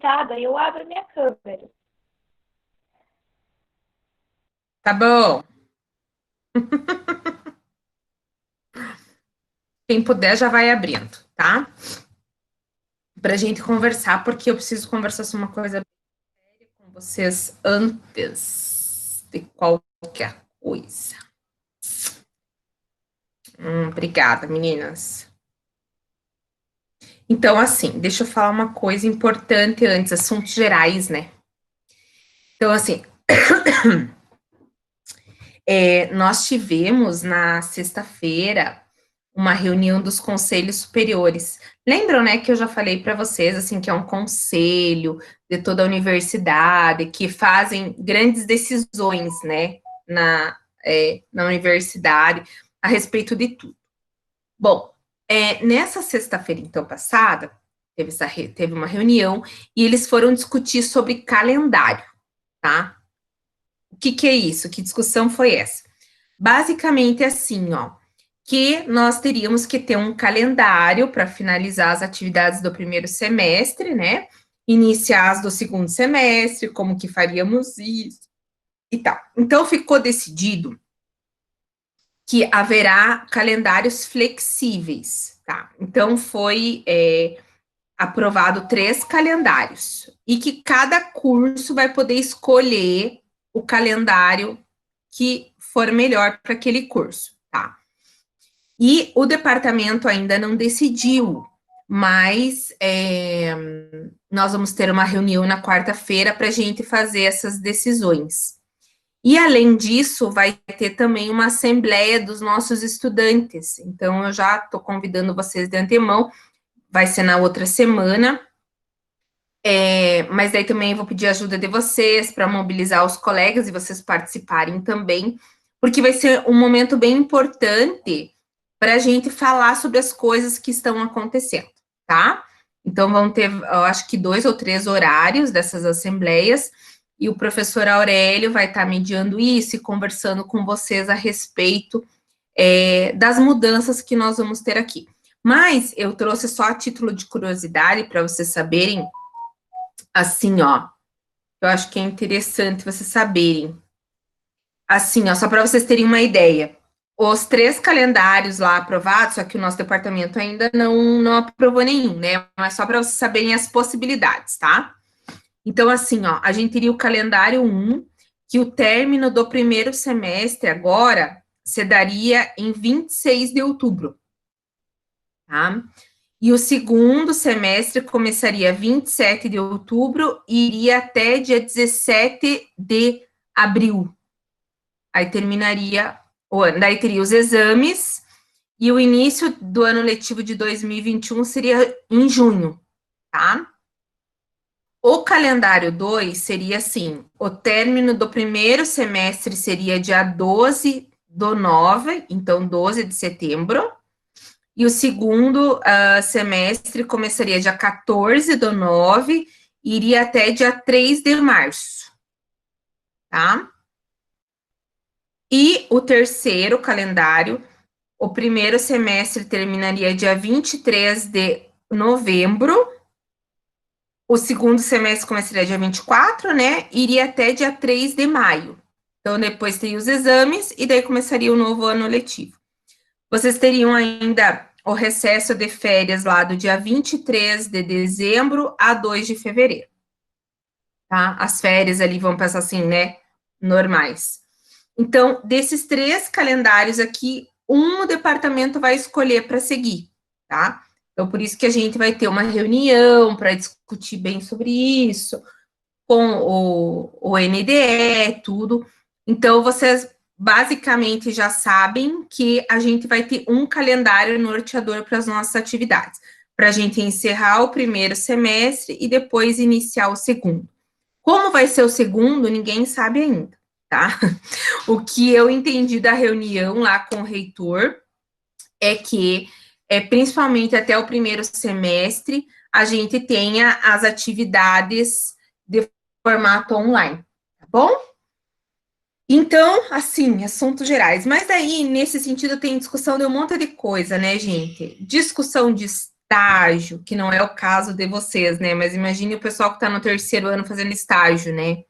mutada, eu abro minha câmera. Tá bom. Quem puder já vai abrindo, tá? Pra gente conversar, porque eu preciso conversar sobre uma coisa com vocês antes de qualquer coisa. Obrigada, meninas. Então, assim, deixa eu falar uma coisa importante antes, assuntos gerais, né? Então, assim, nós tivemos na sexta-feira uma reunião dos conselhos superiores. Lembram, né, que eu já falei para vocês, assim, que é um conselho de toda a universidade, que fazem grandes decisões, né, na universidade, a respeito de tudo. Bom, nessa sexta-feira, então, passada, teve uma reunião e eles foram discutir sobre calendário, tá? O que é isso? Que discussão foi essa? Basicamente, assim, ó, que nós teríamos que ter um calendário para finalizar as atividades do primeiro semestre, né? Iniciar as do segundo semestre, como que faríamos isso e tal. Então, ficou decidido que haverá calendários flexíveis, tá? Então, foi aprovado 3 calendários e que cada curso vai poder escolher o calendário que for melhor para aquele curso, tá? E o departamento ainda não decidiu, mas nós vamos ter uma reunião na quarta-feira para a gente fazer essas decisões. E, além disso, vai ter também uma assembleia dos nossos estudantes. Então, eu já estou convidando vocês de antemão, vai ser na outra semana, mas daí também vou pedir ajuda de vocês para mobilizar os colegas e vocês participarem também, porque vai ser um momento bem importante para a gente falar sobre as coisas que estão acontecendo, tá? Então, vão ter, eu acho que 2 ou 3 horários dessas assembleias, e o professor Aurélio vai estar mediando isso e conversando com vocês a respeito das mudanças que nós vamos ter aqui. Mas eu trouxe só a título de curiosidade para vocês saberem, assim, ó, eu acho que é interessante vocês saberem. Assim, ó, só para vocês terem uma ideia. Os 3 calendários lá aprovados, só que o nosso departamento ainda não aprovou nenhum, né? Mas só para vocês saberem as possibilidades, tá? Então, assim, ó, a gente teria o calendário 1, que o término do primeiro semestre agora se daria em 26 de outubro, tá? E o segundo semestre começaria 27 de outubro e iria até dia 17 de abril. Aí terminaria o ano, daí teria os exames, e o início do ano letivo de 2021 seria em junho, tá? O calendário 2 seria assim: o término do primeiro semestre seria dia 12 do 9, então 12 de setembro, e o segundo semestre começaria dia 14 do 9 e iria até dia 3 de março, tá? E o terceiro calendário, o primeiro semestre terminaria dia 23 de novembro, o segundo semestre começaria dia 24, né? Iria até dia 3 de maio. Então, depois teria os exames e daí começaria o novo ano letivo. Vocês teriam ainda o recesso de férias lá do dia 23 de dezembro a 2 de fevereiro. Tá? As férias ali vão passar assim, né? Normais. Então, desses 3 calendários aqui, um o departamento vai escolher para seguir, tá? Então, por isso que a gente vai ter uma reunião para discutir bem sobre isso, com o NDE, tudo. Então, vocês basicamente já sabem que a gente vai ter um calendário norteador para as nossas atividades, para a gente encerrar o primeiro semestre e depois iniciar o segundo. Como vai ser o segundo, ninguém sabe ainda, tá? O que eu entendi da reunião lá com o reitor é que, principalmente até o primeiro semestre, a gente tenha as atividades de formato online, tá bom? Então, assim, assuntos gerais. Mas aí, nesse sentido, tem discussão de um monte de coisa, né, gente? Discussão de estágio, que não é o caso de vocês, né? Mas imagine o pessoal que está no terceiro ano fazendo estágio, né?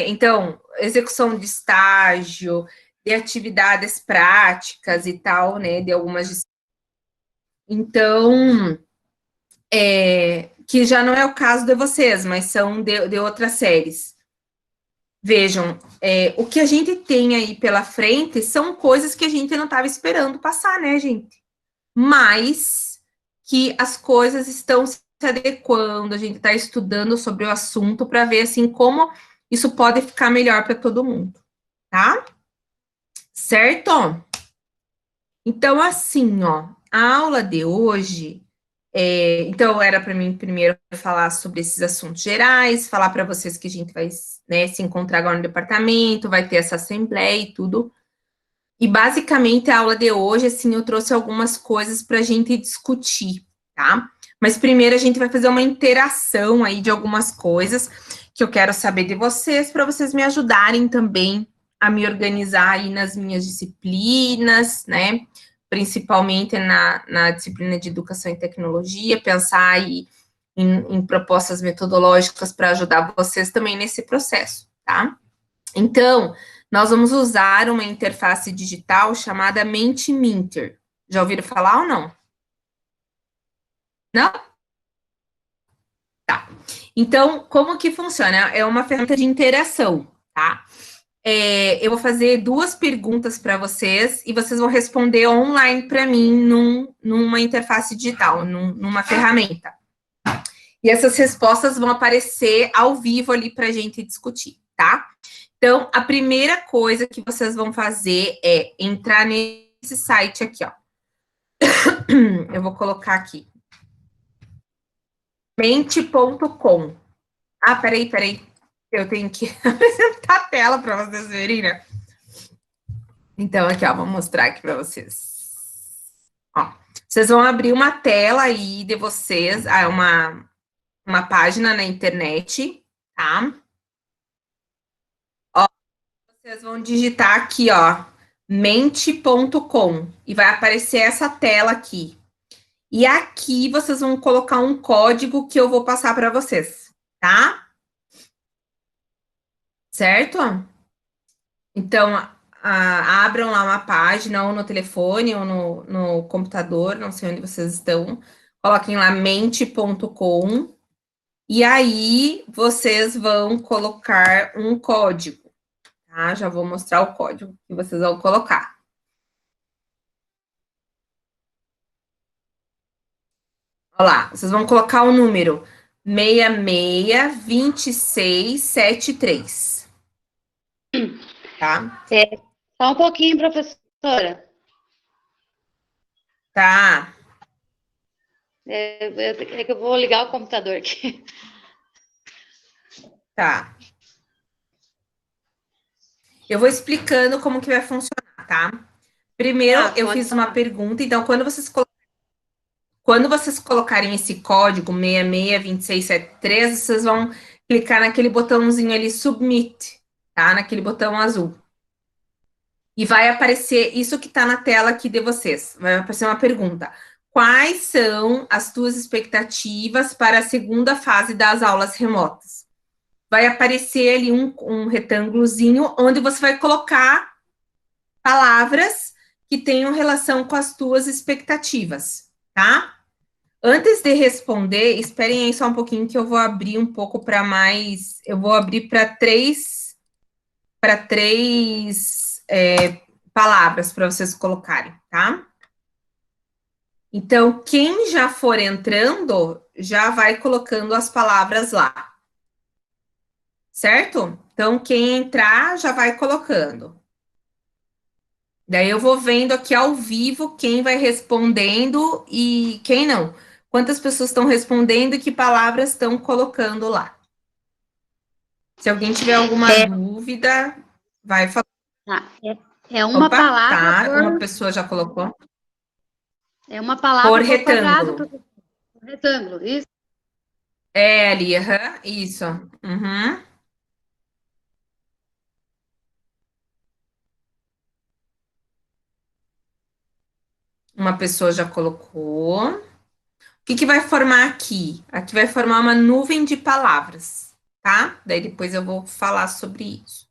Então, execução de estágio, de atividades práticas e tal, né? De algumas. Então, que já não é o caso de vocês, mas são de outras séries. Vejam, o que a gente tem aí pela frente são coisas que a gente não estava esperando passar, né, gente? Mas que as coisas estão se adequando, a gente está estudando sobre o assunto para ver assim como isso pode ficar melhor para todo mundo, tá? Certo? Então, assim, ó, a aula de hoje, então era para mim primeiro falar sobre esses assuntos gerais, falar para vocês que a gente vai, né, se encontrar agora no departamento, vai ter essa assembleia e tudo. E basicamente a aula de hoje, assim, eu trouxe algumas coisas para a gente discutir, tá? Mas primeiro a gente vai fazer uma interação aí de algumas coisas que eu quero saber de vocês, para vocês me ajudarem também a me organizar aí nas minhas disciplinas, né? Principalmente na disciplina de Educação e Tecnologia, pensar aí em propostas metodológicas para ajudar vocês também nesse processo, tá? Então, nós vamos usar uma interface digital chamada Mentimeter. Já ouviram falar ou não? Não? Tá. Então, como que funciona? É uma ferramenta de interação, tá? Eu vou fazer 2 perguntas para vocês e vocês vão responder online para mim numa interface digital, numa ferramenta. E essas respostas vão aparecer ao vivo ali para a gente discutir, tá? Então, a primeira coisa que vocês vão fazer é entrar nesse site aqui, ó. Eu vou colocar aqui. Mente.com. Ah, peraí. Eu tenho que apresentar a tela para vocês verem, né? Então, aqui, ó, vou mostrar aqui para vocês. Ó, vocês vão abrir uma tela aí de vocês, uma página na internet, tá? Ó, vocês vão digitar aqui, ó, mente.com e vai aparecer essa tela aqui. E aqui vocês vão colocar um código que eu vou passar para vocês, tá? Certo? Então, abram lá uma página, ou no telefone, ou no computador, não sei onde vocês estão. Coloquem lá mente.com. E aí, vocês vão colocar um código, tá? Já vou mostrar o código que vocês vão colocar. Olha lá, vocês vão colocar o número 662673. Tá? Só um pouquinho, professora. Tá. É que eu vou ligar o computador aqui. Tá. Eu vou explicando como que vai funcionar, tá? Primeiro, eu fiz uma pergunta, então quando vocês colocarem esse código 662673, vocês vão clicar naquele botãozinho ali, Submit, tá? Naquele botão azul. E vai aparecer isso que tá na tela aqui de vocês. Vai aparecer uma pergunta. Quais são as tuas expectativas para a segunda fase das aulas remotas? Vai aparecer ali um retângulozinho onde você vai colocar palavras que tenham relação com as tuas expectativas, tá? Antes de responder, esperem aí só um pouquinho que eu vou abrir um pouco para mais. Eu vou abrir para três palavras para vocês colocarem, tá? Então, quem já for entrando, já vai colocando as palavras lá. Certo? Então, quem entrar, já vai colocando. Daí eu vou vendo aqui ao vivo quem vai respondendo e quem não. Quantas pessoas estão respondendo e que palavras estão colocando lá. Se alguém tiver alguma dúvida, vai falar. Tá. É uma Opa, palavra tá. Uma pessoa já colocou. É uma palavra Por por quadrado. retângulo. Por retângulo, isso? Ali, isso. Uhum. Uma pessoa já colocou. O que vai formar aqui? Aqui vai formar uma nuvem de palavras, tá? Daí depois eu vou falar sobre isso.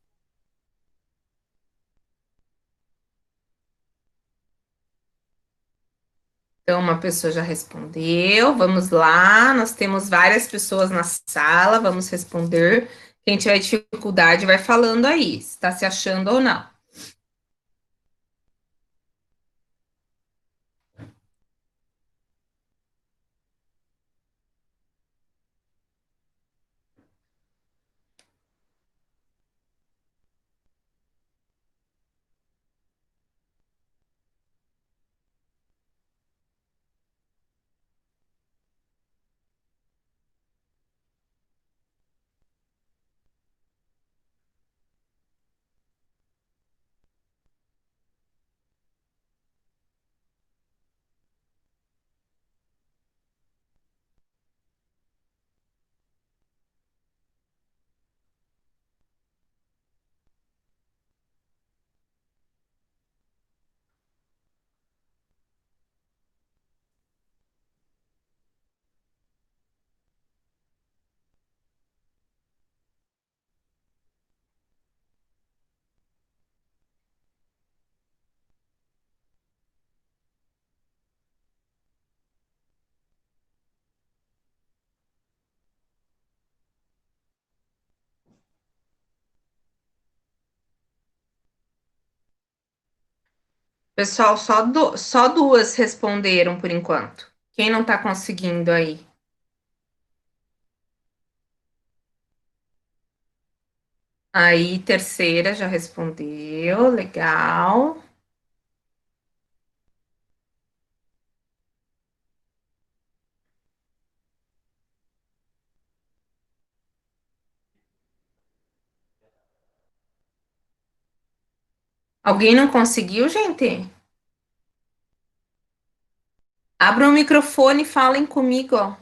Então, uma pessoa já respondeu. Vamos lá, nós temos várias pessoas na sala, vamos responder. Quem tiver dificuldade vai falando aí, se está se achando ou não. Pessoal, só duas responderam por enquanto. Quem não está conseguindo aí? Aí, terceira já respondeu, legal. Alguém não conseguiu, gente? Abram o microfone e falem comigo, ó.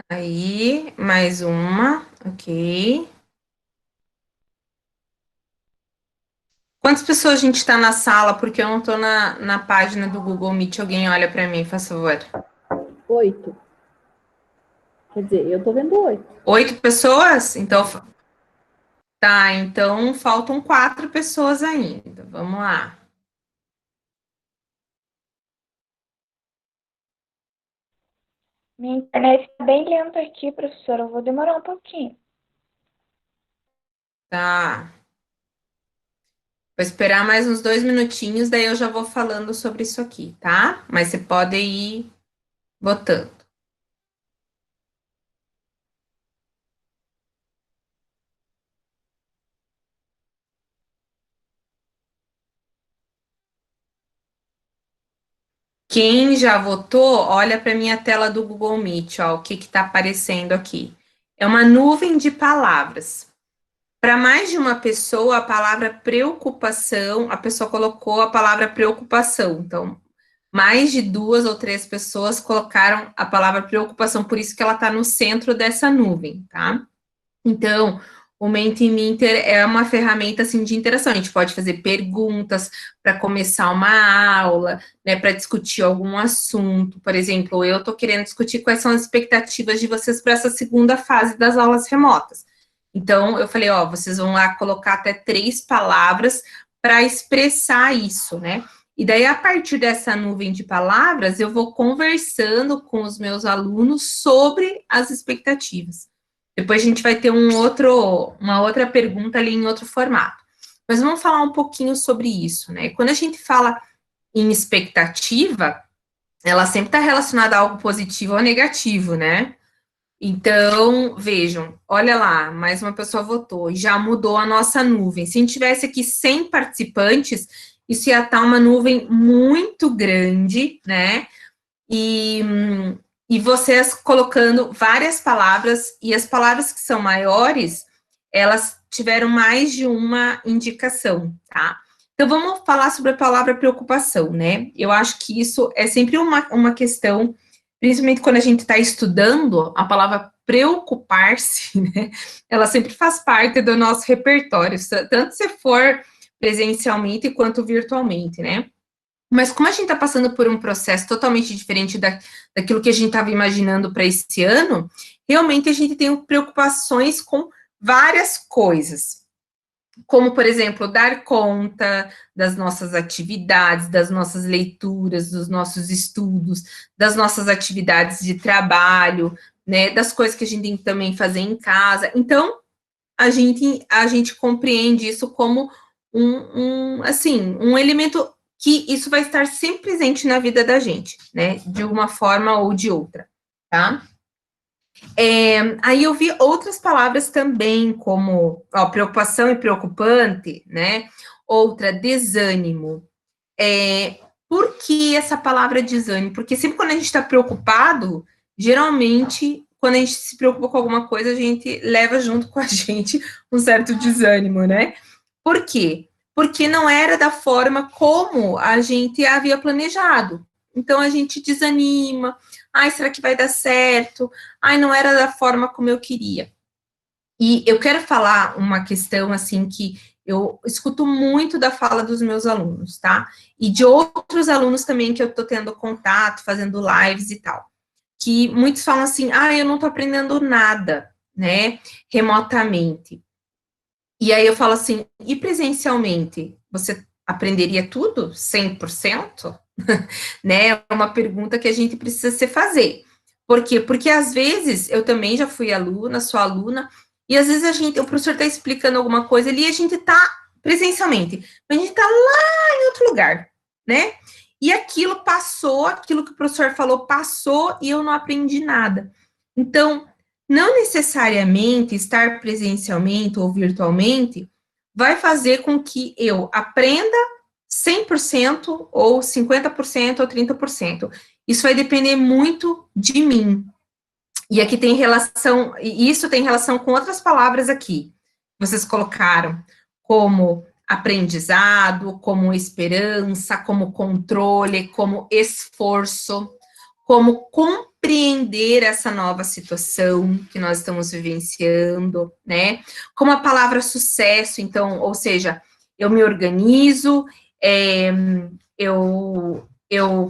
Aí, mais uma, ok. Quantas pessoas a gente está na sala? Porque eu não estou na página do Google Meet. Alguém olha para mim, faz favor. 8. Quer dizer, eu tô vendo 8. 8 pessoas? Então, tá, então faltam 4 pessoas ainda. Vamos lá. Minha internet tá bem lenta aqui, professora. Eu vou demorar um pouquinho. Tá. Vou esperar mais uns 2 minutinhos, daí eu já vou falando sobre isso aqui, tá? Mas você pode ir botando. Quem já votou, olha para minha tela do Google Meet, ó, o que está aparecendo aqui. É uma nuvem de palavras. Para mais de uma pessoa, a palavra preocupação, a pessoa colocou a palavra preocupação. Então, mais de 2 ou 3 pessoas colocaram a palavra preocupação, por isso que ela está no centro dessa nuvem, tá? Então, o Mentimeter é uma ferramenta assim de interação. A gente pode fazer perguntas para começar uma aula, né, para discutir algum assunto. Por exemplo, eu estou querendo discutir quais são as expectativas de vocês para essa segunda fase das aulas remotas. Então, eu falei, ó, vocês vão lá colocar até 3 palavras para expressar isso, né? E daí, a partir dessa nuvem de palavras, eu vou conversando com os meus alunos sobre as expectativas. Depois a gente vai ter uma outra pergunta ali em outro formato. Mas vamos falar um pouquinho sobre isso, né? Quando a gente fala em expectativa, ela sempre está relacionada a algo positivo ou negativo, né? Então, vejam, olha lá, mais uma pessoa votou, já mudou a nossa nuvem. Se a gente tivesse aqui 100 participantes, isso ia estar uma nuvem muito grande, né? E vocês colocando várias palavras, e as palavras que são maiores, elas tiveram mais de uma indicação, tá? Então, vamos falar sobre a palavra preocupação, né? Eu acho que isso é sempre uma questão principalmente quando a gente está estudando, a palavra preocupar-se, né, ela sempre faz parte do nosso repertório, tanto se for presencialmente quanto virtualmente, né? Mas como a gente está passando por um processo totalmente diferente daquilo que a gente estava imaginando para esse ano, realmente a gente tem preocupações com várias coisas. Como, por exemplo, dar conta das nossas atividades, das nossas leituras, dos nossos estudos, das nossas atividades de trabalho, né, das coisas que a gente tem que também fazer em casa. Então, a gente compreende isso como assim, um elemento que isso vai estar sempre presente na vida da gente, né, de uma forma ou de outra, tá? Aí eu vi outras palavras também, como preocupação e preocupante, né? Outra, desânimo. Por que essa palavra desânimo? Porque sempre quando a gente está preocupado, geralmente, quando a gente se preocupa com alguma coisa, a gente leva junto com a gente um certo desânimo, né? Por quê? Porque não era da forma como a gente havia planejado. Então a gente desanima. Ai, será que vai dar certo? Ai, não era da forma como eu queria. E eu quero falar uma questão assim que eu escuto muito da fala dos meus alunos, tá? E de outros alunos também que eu tô tendo contato, fazendo lives e tal. Que muitos falam assim: ah, eu não tô aprendendo nada, né? Remotamente. E aí eu falo assim: e presencialmente? Você aprenderia tudo? 100%? Né? É uma pergunta que a gente precisa se fazer. Por quê? Porque às vezes eu também já fui aluna, sou aluna, e às vezes o professor está explicando alguma coisa ali e a gente está presencialmente, mas a gente está lá em outro lugar, né? E aquilo passou, aquilo que o professor falou passou e eu não aprendi nada. Então, não necessariamente estar presencialmente ou virtualmente vai fazer com que eu aprenda 100% ou 50% ou 30%. Isso vai depender muito de mim. E aqui tem relação, e isso tem relação com outras palavras aqui. Vocês colocaram como aprendizado, como esperança, como controle, como esforço, como compreender essa nova situação que nós estamos vivenciando, né? Como a palavra sucesso, então, ou seja, eu me organizo, é, eu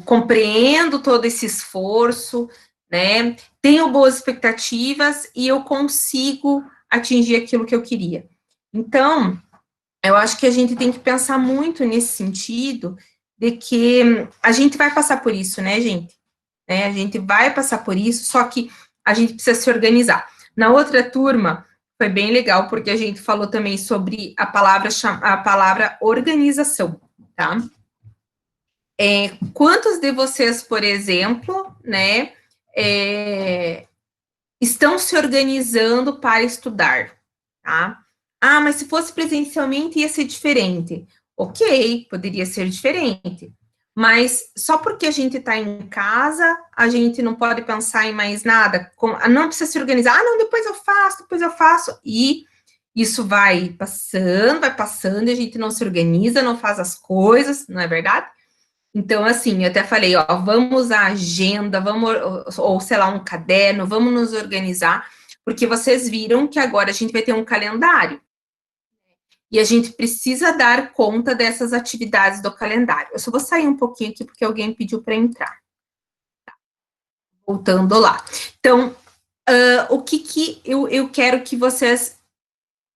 compreendo todo esse esforço, né? Tenho boas expectativas e eu consigo atingir aquilo que eu queria. Então, eu acho que a gente tem que pensar muito nesse sentido de que a gente vai passar por isso, né, gente? Né? A gente vai passar por isso, só que a gente precisa se organizar. Na outra turma, foi bem legal, porque a gente falou também sobre a palavra organização, tá? Quantos de vocês, por exemplo, né, estão se organizando para estudar, tá? Ah, mas se fosse presencialmente ia ser diferente. Ok, poderia ser diferente. Mas só porque a gente está em casa, a gente não pode pensar em mais nada, não precisa se organizar, ah, não, depois eu faço, e isso vai passando, e a gente não se organiza, não faz as coisas, não é verdade? Então, assim, eu até falei, ó, vamos usar a agenda, ou sei lá, um caderno, vamos nos organizar, porque vocês viram que agora a gente vai ter um calendário. E a gente precisa dar conta dessas atividades do calendário. Eu só vou sair um pouquinho aqui, porque alguém pediu para entrar. Voltando lá. Então, o que eu quero que vocês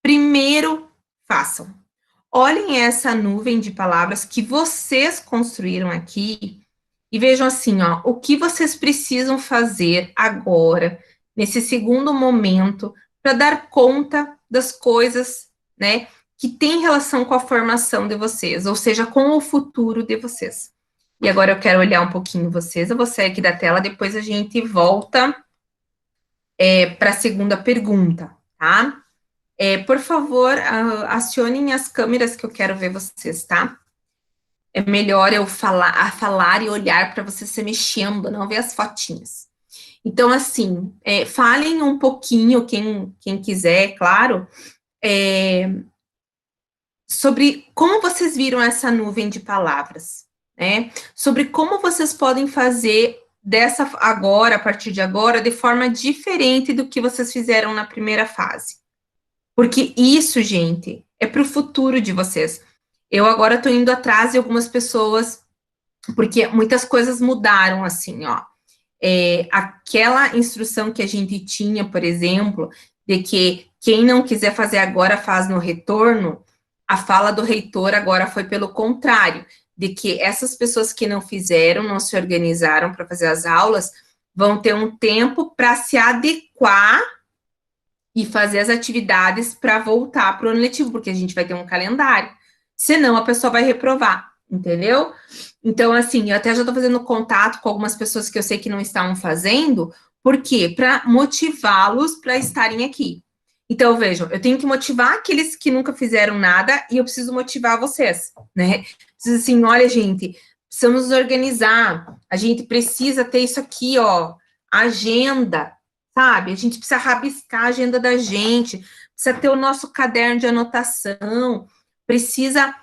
primeiro façam? Olhem essa nuvem de palavras que vocês construíram aqui e vejam assim, ó, o que vocês precisam fazer agora, nesse segundo momento, para dar conta das coisas, né, que tem relação com a formação de vocês, ou seja, com o futuro de vocês. E agora eu quero olhar um pouquinho vocês, eu vou sair aqui da tela, depois a gente volta para a segunda pergunta, tá? Por favor, acionem as câmeras que eu quero ver vocês, tá? É melhor eu falar e olhar para você se mexendo, não ver as fotinhas. Então, assim, falem um pouquinho, quem quiser, claro, sobre como vocês viram essa nuvem de palavras, né? Sobre como vocês podem fazer agora, a partir de agora, de forma diferente do que vocês fizeram na primeira fase. Porque isso, gente, é para o futuro de vocês. Eu agora estou indo atrás de algumas pessoas, porque muitas coisas mudaram, assim, ó. Aquela instrução que a gente tinha, por exemplo, de que quem não quiser fazer agora faz no retorno, a fala do reitor agora foi pelo contrário, de que essas pessoas que não fizeram, não se organizaram para fazer as aulas, vão ter um tempo para se adequar e fazer as atividades para voltar para o ano letivo, porque a gente vai ter um calendário. Senão, a pessoa vai reprovar, entendeu? Então, assim, eu até já estou fazendo contato com algumas pessoas que eu sei que não estavam fazendo, por quê? Para motivá-los para estarem aqui. Então, vejam, eu tenho que motivar aqueles que nunca fizeram nada e eu preciso motivar vocês, né? Preciso assim, olha, gente, precisamos nos organizar, a gente precisa ter isso aqui, ó, agenda, sabe? A gente precisa rabiscar a agenda da gente, precisa ter o nosso caderno de anotação, precisa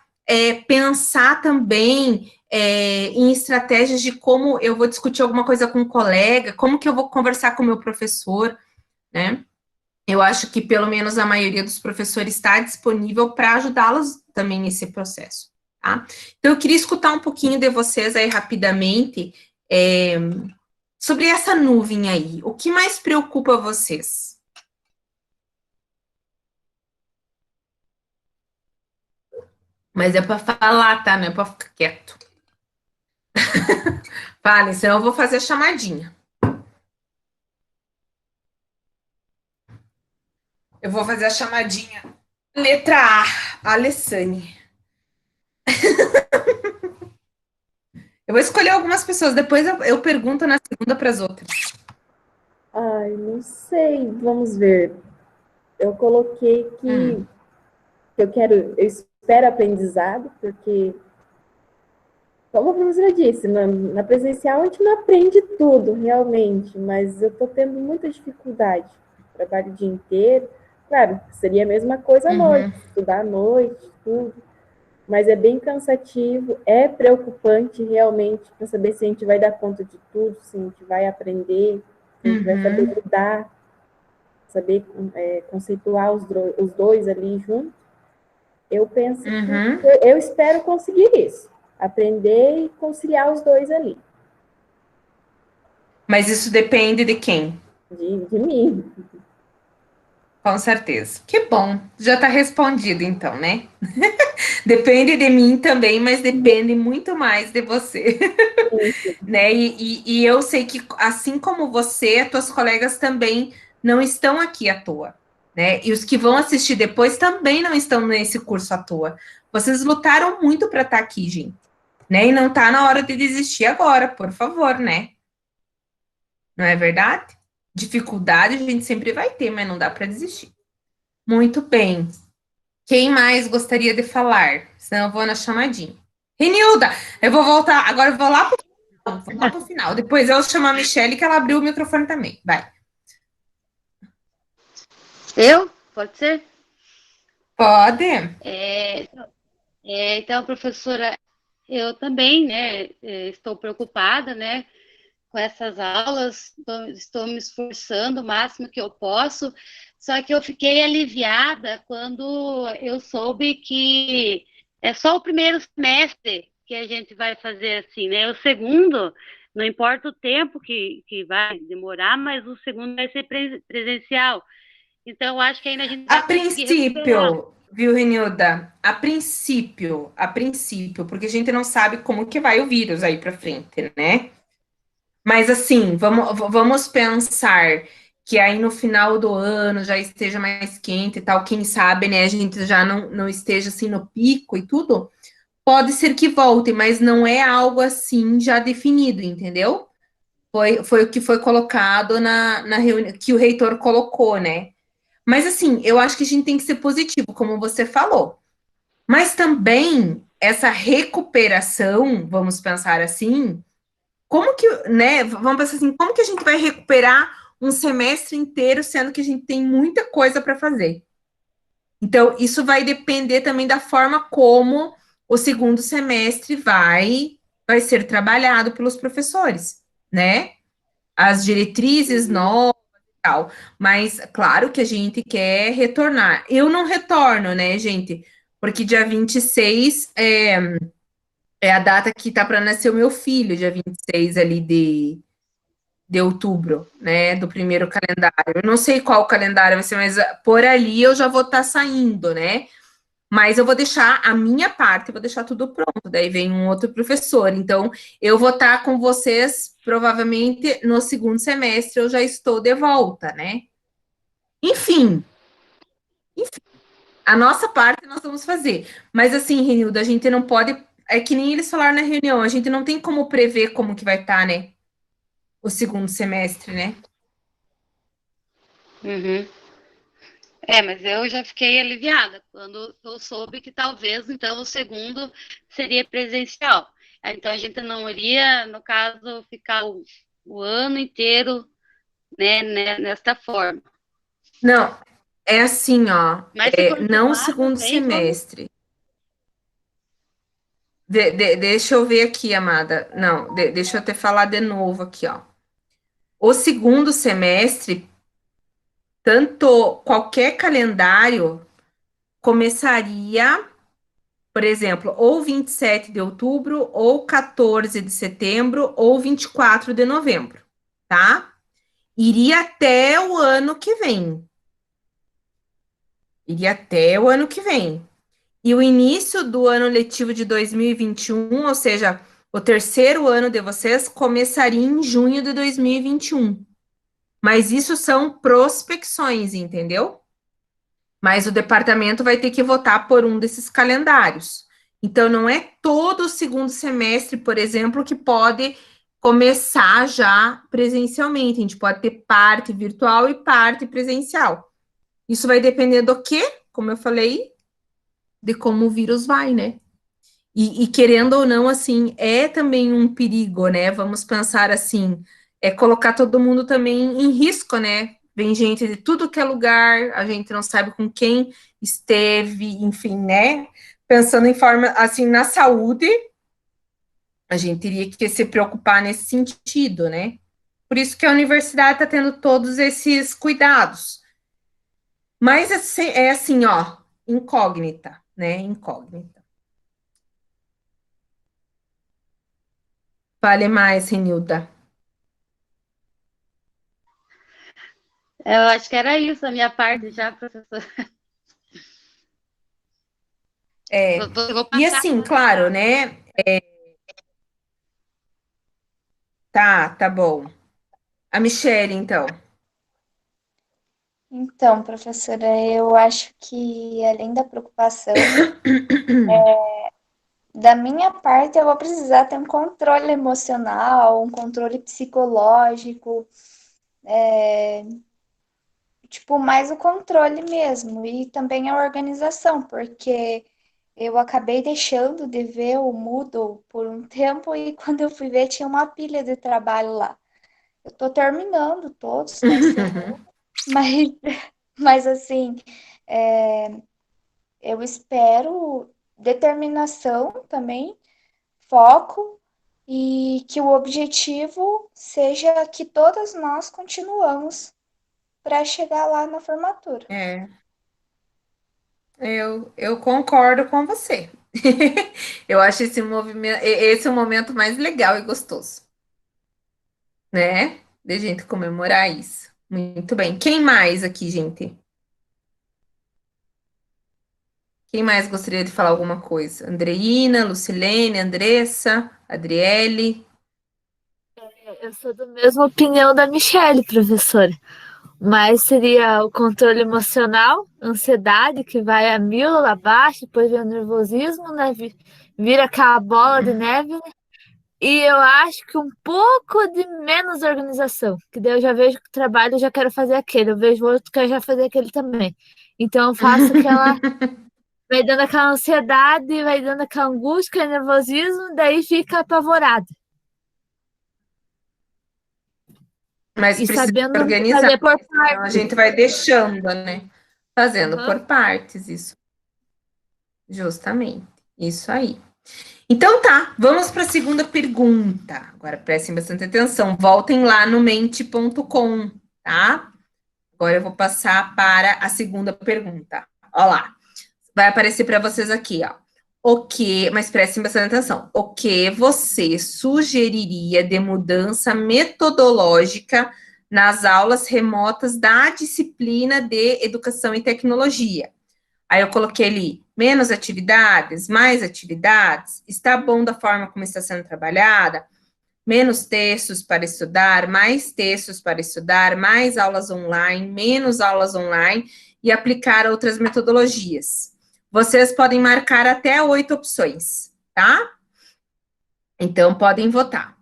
pensar também em estratégias de como eu vou discutir alguma coisa com um colega, como que eu vou conversar com o meu professor, né? Eu acho que pelo menos a maioria dos professores está disponível para ajudá-los também nesse processo, tá? Então, eu queria escutar um pouquinho de vocês aí rapidamente sobre essa nuvem aí. O que mais preocupa vocês? Mas é para falar, tá? Não é para ficar quieto. Fale, senão eu vou fazer a chamadinha. Eu vou fazer a chamadinha. Letra A, Alessane. Eu vou escolher algumas pessoas, depois eu pergunto na segunda para as outras. Ai, não sei, vamos ver. Eu coloquei que eu espero aprendizado, porque, como a professora disse, na presencial a gente não aprende tudo, realmente, mas eu estou tendo muita dificuldade. Trabalho o dia inteiro. Claro, seria a mesma coisa à noite, estudar à noite, tudo. Mas é bem cansativo, é preocupante realmente para saber se a gente vai dar conta de tudo, se a gente vai aprender, se a gente vai saber lidar, saber conceituar os dois ali juntos. Eu penso que eu espero conseguir isso, aprender e conciliar os dois ali. Mas isso depende de quem? De mim. Com certeza. Que bom. Já está respondido, então, né? Depende de mim também, mas depende muito mais de você. Né? E eu sei que, assim como você, tuas colegas também não estão aqui à toa. Né? E os que vão assistir depois também não estão nesse curso à toa. Vocês lutaram muito para estar aqui, gente. Né? E não está na hora de desistir agora, por favor, né? Não é verdade? Dificuldade a gente sempre vai ter, mas não dá para desistir. Muito bem. Quem mais gostaria de falar? Senão eu vou na chamadinha. Renilda, eu vou voltar. Agora eu vou lá para o final. Depois eu chamo a Michelle, que ela abriu o microfone também. Vai. Eu? Pode ser? Pode. Então, professora, eu também, né, estou preocupada, né, com essas aulas, estou me esforçando o máximo que eu posso, só que eu fiquei aliviada quando eu soube que é só o primeiro semestre que a gente vai fazer assim, né? O segundo, não importa o tempo que vai demorar, mas o segundo vai ser presencial. Então, eu acho que ainda a gente vai conseguir recuperar. Viu, Renilda? A princípio, porque a gente não sabe como que vai o vírus aí para frente, né? Mas assim, vamos pensar que aí no final do ano já esteja mais quente e tal, quem sabe, né, a gente já não esteja assim no pico e tudo, pode ser que volte, mas não é algo assim já definido, entendeu? Foi o que foi colocado na reunião, que o reitor colocou, né? Mas assim, eu acho que a gente tem que ser positivo, como você falou. Mas também essa recuperação, vamos pensar assim, como que, né? Vamos pensar assim, como que a gente vai recuperar um semestre inteiro, sendo que a gente tem muita coisa para fazer? Então, isso vai depender também da forma como o segundo semestre vai ser trabalhado pelos professores, né? As diretrizes novas e tal. Mas, claro que a gente quer retornar. Eu não retorno, né, gente? Porque dia 26 é a data que tá para nascer o meu filho, dia 26 ali de outubro, né, do primeiro calendário. Eu não sei qual calendário vai ser, mas por ali eu já vou estar saindo, né? Mas eu vou deixar a minha parte, eu vou deixar tudo pronto. Daí vem um outro professor. Então, eu vou estar com vocês provavelmente no segundo semestre, eu já estou de volta, né? Enfim, a nossa parte nós vamos fazer. Mas assim, Renilda, a gente não pode. É que nem eles falaram na reunião, a gente não tem como prever como que vai estar, né? O segundo semestre, né? Uhum. Mas eu já fiquei aliviada quando eu soube que talvez, então, o segundo seria presencial. Então, a gente não iria, no caso, ficar o ano inteiro, né, nesta forma. Não, é assim, ó. Mas se Não o continuar segundo também, vamos. semestre. Deixa eu ver aqui, amada. Não, deixa eu até falar de novo aqui, ó. O segundo semestre, tanto qualquer calendário começaria, por exemplo, ou 27 de outubro, ou 14 de setembro, ou 24 de novembro, tá? Iria até o ano que vem. Iria até o ano que vem. E o início do ano letivo de 2021, ou seja, o terceiro ano de vocês, começaria em junho de 2021. Mas isso são prospecções, entendeu? Mas o departamento vai ter que votar por um desses calendários. Então, não é todo o segundo semestre, por exemplo, que pode começar já presencialmente. A gente pode ter parte virtual e parte presencial. Isso vai depender do quê? Como eu falei, de como o vírus vai, né? E querendo ou não, assim, é também um perigo, né? Vamos pensar assim, colocar todo mundo também em risco, né? Vem gente de tudo que é lugar, a gente não sabe com quem esteve, enfim, né? Pensando em forma, assim, na saúde, a gente teria que se preocupar nesse sentido, né? Por isso que a universidade está tendo todos esses cuidados. Mas é assim, ó, incógnita, né? Incógnita. Vale mais, Renilda. Eu acho que era isso a minha parte já, professor. Eu vou E passar. assim, claro, né? Tá bom. A Michelle, então. Então, professora, eu acho que além da preocupação, da minha parte, eu vou precisar ter um controle emocional, um controle psicológico, tipo, mais o controle mesmo, e também a organização, porque eu acabei deixando de ver o Moodle por um tempo e quando eu fui ver tinha uma pilha de trabalho lá. Eu tô terminando todos, tá encerrando, mas, mas assim, eu espero determinação também, foco e que o objetivo seja que todas nós continuamos para chegar lá na formatura. Eu concordo com você. Eu acho esse o momento mais legal e gostoso, né? De gente comemorar isso. Muito bem. Quem mais aqui, gente? Quem mais gostaria de falar alguma coisa? Andreina, Lucilene, Andressa, Adriele. Eu sou da mesma opinião da Michelle, professora. Mas seria o controle emocional, ansiedade, que vai a mil lá abaixo, depois vem o nervosismo, né? Vira aquela bola de neve, né? E eu acho que um pouco de menos organização, que daí eu já vejo que o trabalho eu já quero fazer aquele, eu vejo outro que eu já fazer aquele também. Então eu faço aquela. Vai dando aquela ansiedade, vai dando aquela angústia, aquele nervosismo, daí fica apavorado. Mas E precisa sabendo organizar. fazer por Então a gente vai deixando, né? Fazendo Uhum. por partes, isso. Justamente. Isso aí. Então tá, vamos para a segunda pergunta. Agora prestem bastante atenção, voltem lá no mente.com, tá? Agora eu vou passar para a segunda pergunta. Ó lá, vai aparecer para vocês aqui, ó. O que, mas prestem bastante atenção. O que você sugeriria de mudança metodológica nas aulas remotas da disciplina de Educação e Tecnologia? Aí eu coloquei ali menos atividades, mais atividades, está bom da forma como está sendo trabalhada, menos textos para estudar, mais textos para estudar, mais aulas online, menos aulas online e aplicar outras metodologias. Vocês podem marcar até 8 opções, tá? Então, podem votar.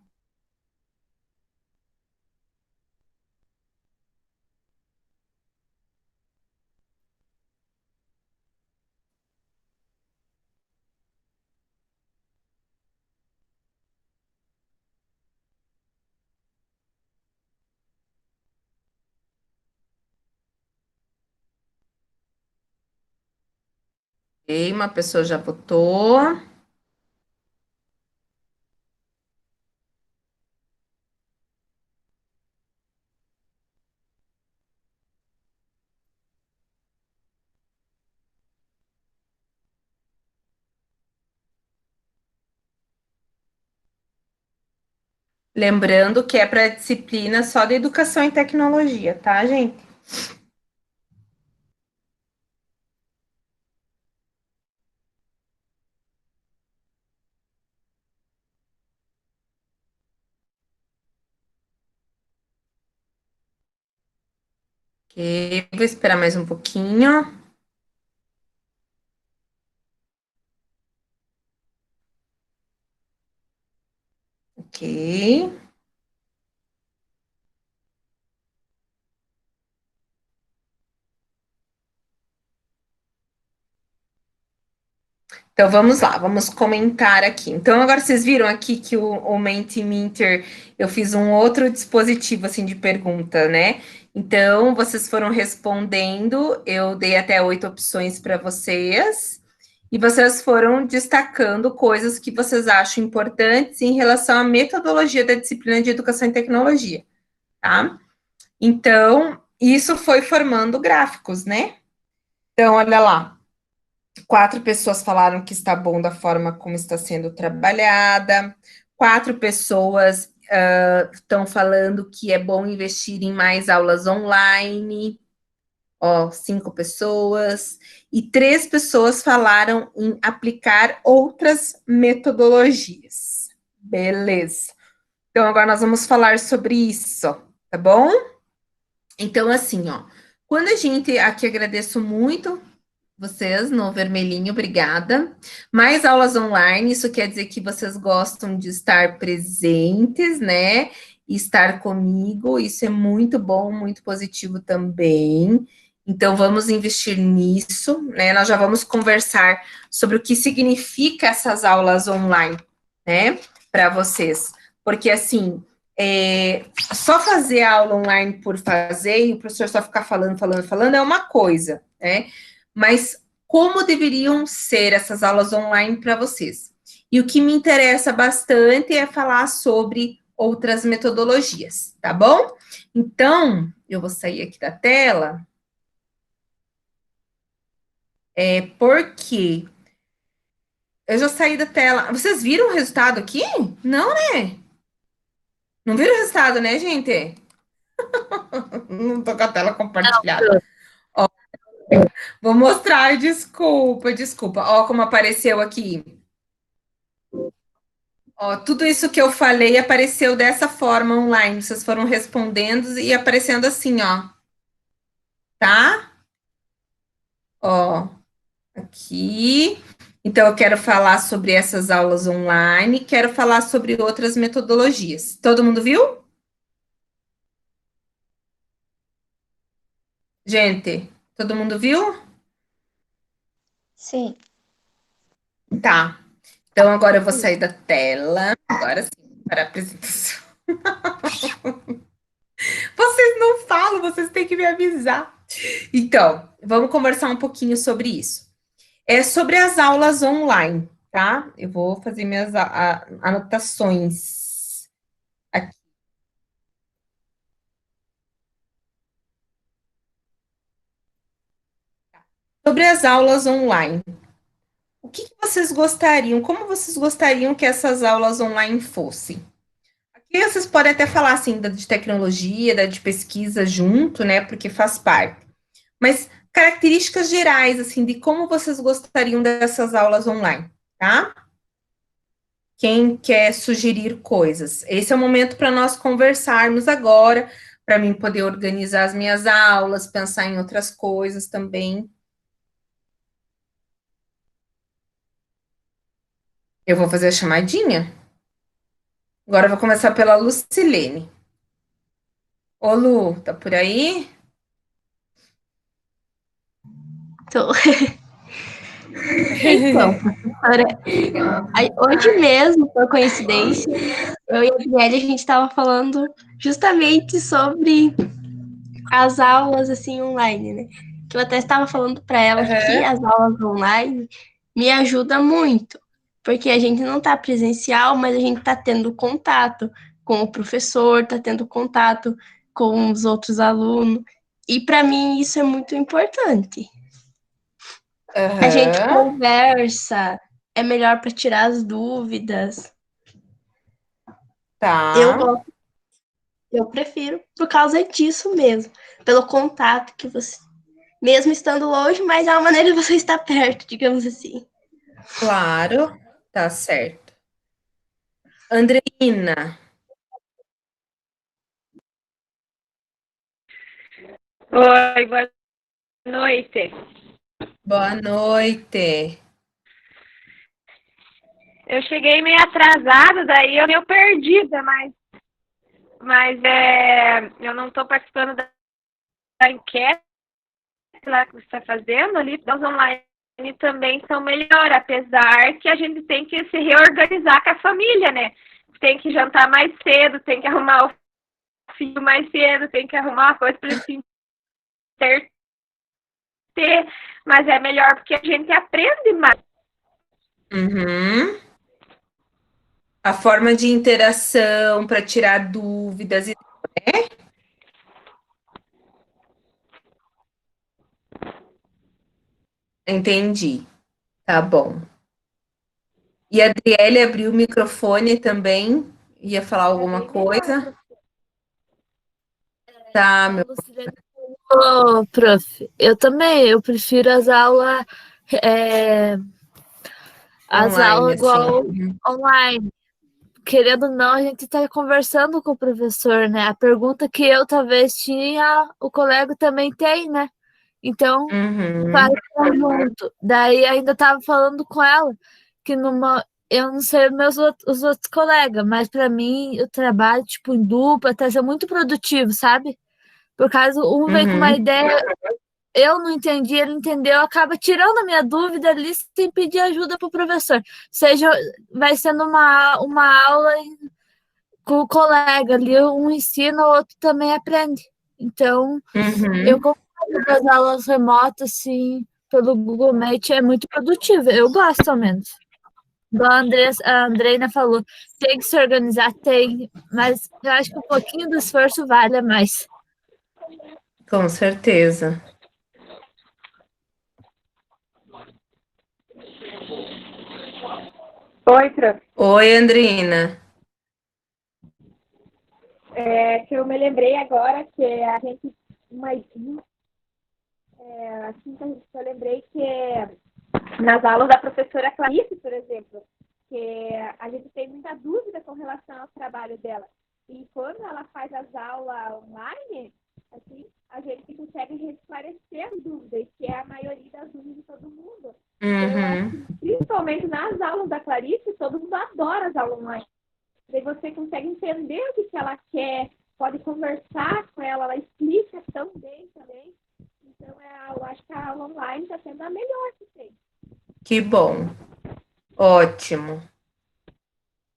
Ok, uma pessoa já votou. Lembrando que é para disciplina só de Educação e Tecnologia, tá, gente? Ok, vou esperar mais um pouquinho. Ok. Então, vamos lá, vamos comentar aqui. Então, agora vocês viram aqui que o Mentimeter, eu fiz um outro dispositivo, assim, de pergunta, né? Então, vocês foram respondendo, eu dei até 8 opções para vocês, e vocês foram destacando coisas que vocês acham importantes em relação à metodologia da disciplina de Educação e Tecnologia, tá? Então, isso foi formando gráficos, né? Então, olha lá. 4 pessoas falaram que está bom da forma como está sendo trabalhada. 4 pessoas estão falando que é bom investir em mais aulas online. Ó, 5 pessoas. E 3 pessoas falaram em aplicar outras metodologias. Beleza. Então, agora nós vamos falar sobre isso, tá bom? Então, assim, ó. Quando a gente, aqui agradeço muito vocês no vermelhinho, obrigada. Mais aulas online, isso quer dizer que vocês gostam de estar presentes, né? E estar comigo, isso é muito bom, muito positivo também. Então, vamos investir nisso, né? Nós já vamos conversar sobre o que significa essas aulas online, né? Para vocês. Porque, assim, só fazer aula online por fazer e o professor só ficar falando é uma coisa, né? Mas como deveriam ser essas aulas online para vocês? E o que me interessa bastante é falar sobre outras metodologias, tá bom? Então, eu vou sair aqui da tela. Porque eu já saí da tela. Vocês viram o resultado aqui? Não, né? Não viram o resultado, né, gente? Não tô com a tela compartilhada. Ó, vou mostrar, desculpa. Ó, como apareceu aqui. Ó, tudo isso que eu falei apareceu dessa forma online. Vocês foram respondendo e aparecendo assim, ó. Tá? Ó, aqui. Então, eu quero falar sobre essas aulas online, quero falar sobre outras metodologias. Todo mundo viu? Gente, todo mundo viu? Sim. Tá. Então, agora eu vou sair da tela. Agora sim, para a apresentação. Vocês não falam, vocês têm que me avisar. Então, vamos conversar um pouquinho sobre isso. É sobre as aulas online, tá? Eu vou fazer minhas anotações aqui. Sobre as aulas online. O que vocês gostariam? Como vocês gostariam que essas aulas online fossem? Aqui vocês podem até falar assim da de tecnologia, da de pesquisa junto, né? Porque faz parte. Mas características gerais, assim, de como vocês gostariam dessas aulas online, tá? Quem quer sugerir coisas? Esse é o momento para nós conversarmos agora, para mim poder organizar as minhas aulas, pensar em outras coisas também. Eu vou fazer a chamadinha. Agora eu vou começar pela Lucilene. Ô, Lu, tá por aí? Tô. Então, professora, hoje mesmo, por coincidência, eu e a Adriele, a gente estava falando justamente sobre as aulas, assim, online, né? Que eu até estava falando para ela que as aulas online me ajudam muito, porque a gente não está presencial, mas a gente está tendo contato com o professor, está tendo contato com os outros alunos, e para mim isso é muito importante. A gente conversa, é melhor para tirar as dúvidas. Tá. Eu prefiro por causa disso mesmo, pelo contato que você, mesmo estando longe, mas é uma maneira de você estar perto, digamos assim. Claro, tá certo. Andreina. Oi, boa noite. Boa noite. Eu cheguei meio atrasada, daí eu meio perdida, mas eu não estou participando da enquete lá que você está fazendo ali, os online também são melhor, apesar que a gente tem que se reorganizar com a família, né? Tem que jantar mais cedo, tem que arrumar o filho mais cedo, tem que arrumar uma coisa para ele ter, mas é melhor porque a gente aprende mais. Uhum. A forma de interação para tirar dúvidas, né? Entendi. Tá bom. E a Adriele abriu o microfone também, ia falar alguma coisa? Tá, meu. Ô, prof, eu também, eu prefiro as aulas Online, igual assim. online. Querendo ou não, a gente está conversando com o professor, né? A pergunta que eu talvez tinha, o colega também tem, né? Então, faz junto. Daí ainda estava falando com ela que eu não sei os outros colegas, mas para mim o trabalho tipo em dupla está sendo muito produtivo, sabe? Por causa um vem com uma ideia, eu não entendi, ele entendeu, acaba tirando a minha dúvida ali sem pedir ajuda para o professor. Seja, vai sendo uma aula com o colega ali, um ensina, o outro também aprende. Então, eu confio das aulas remotas, assim, pelo Google Meet, é muito produtivo. Eu gosto, ao menos. Igual a Andreina falou, tem que se organizar, tem, mas eu acho que um pouquinho do esforço vale mais. Com certeza. Oi, prof. Oi, Andrina. Que eu me lembrei agora que a gente, eu lembrei que nas aulas da professora Clarice, por exemplo, que a gente tem muita dúvida com relação ao trabalho dela. E quando ela faz as aulas online, assim, a gente consegue esclarecer as dúvidas, que é a maioria das dúvidas de todo mundo. Eu acho que, principalmente nas aulas da Clarice, todo mundo adora as aulas online. Daí você consegue entender o que ela quer, pode conversar com ela, ela explica tão bem também. Então, eu acho que a aula online está sendo a melhor que tem. Que bom. Ótimo.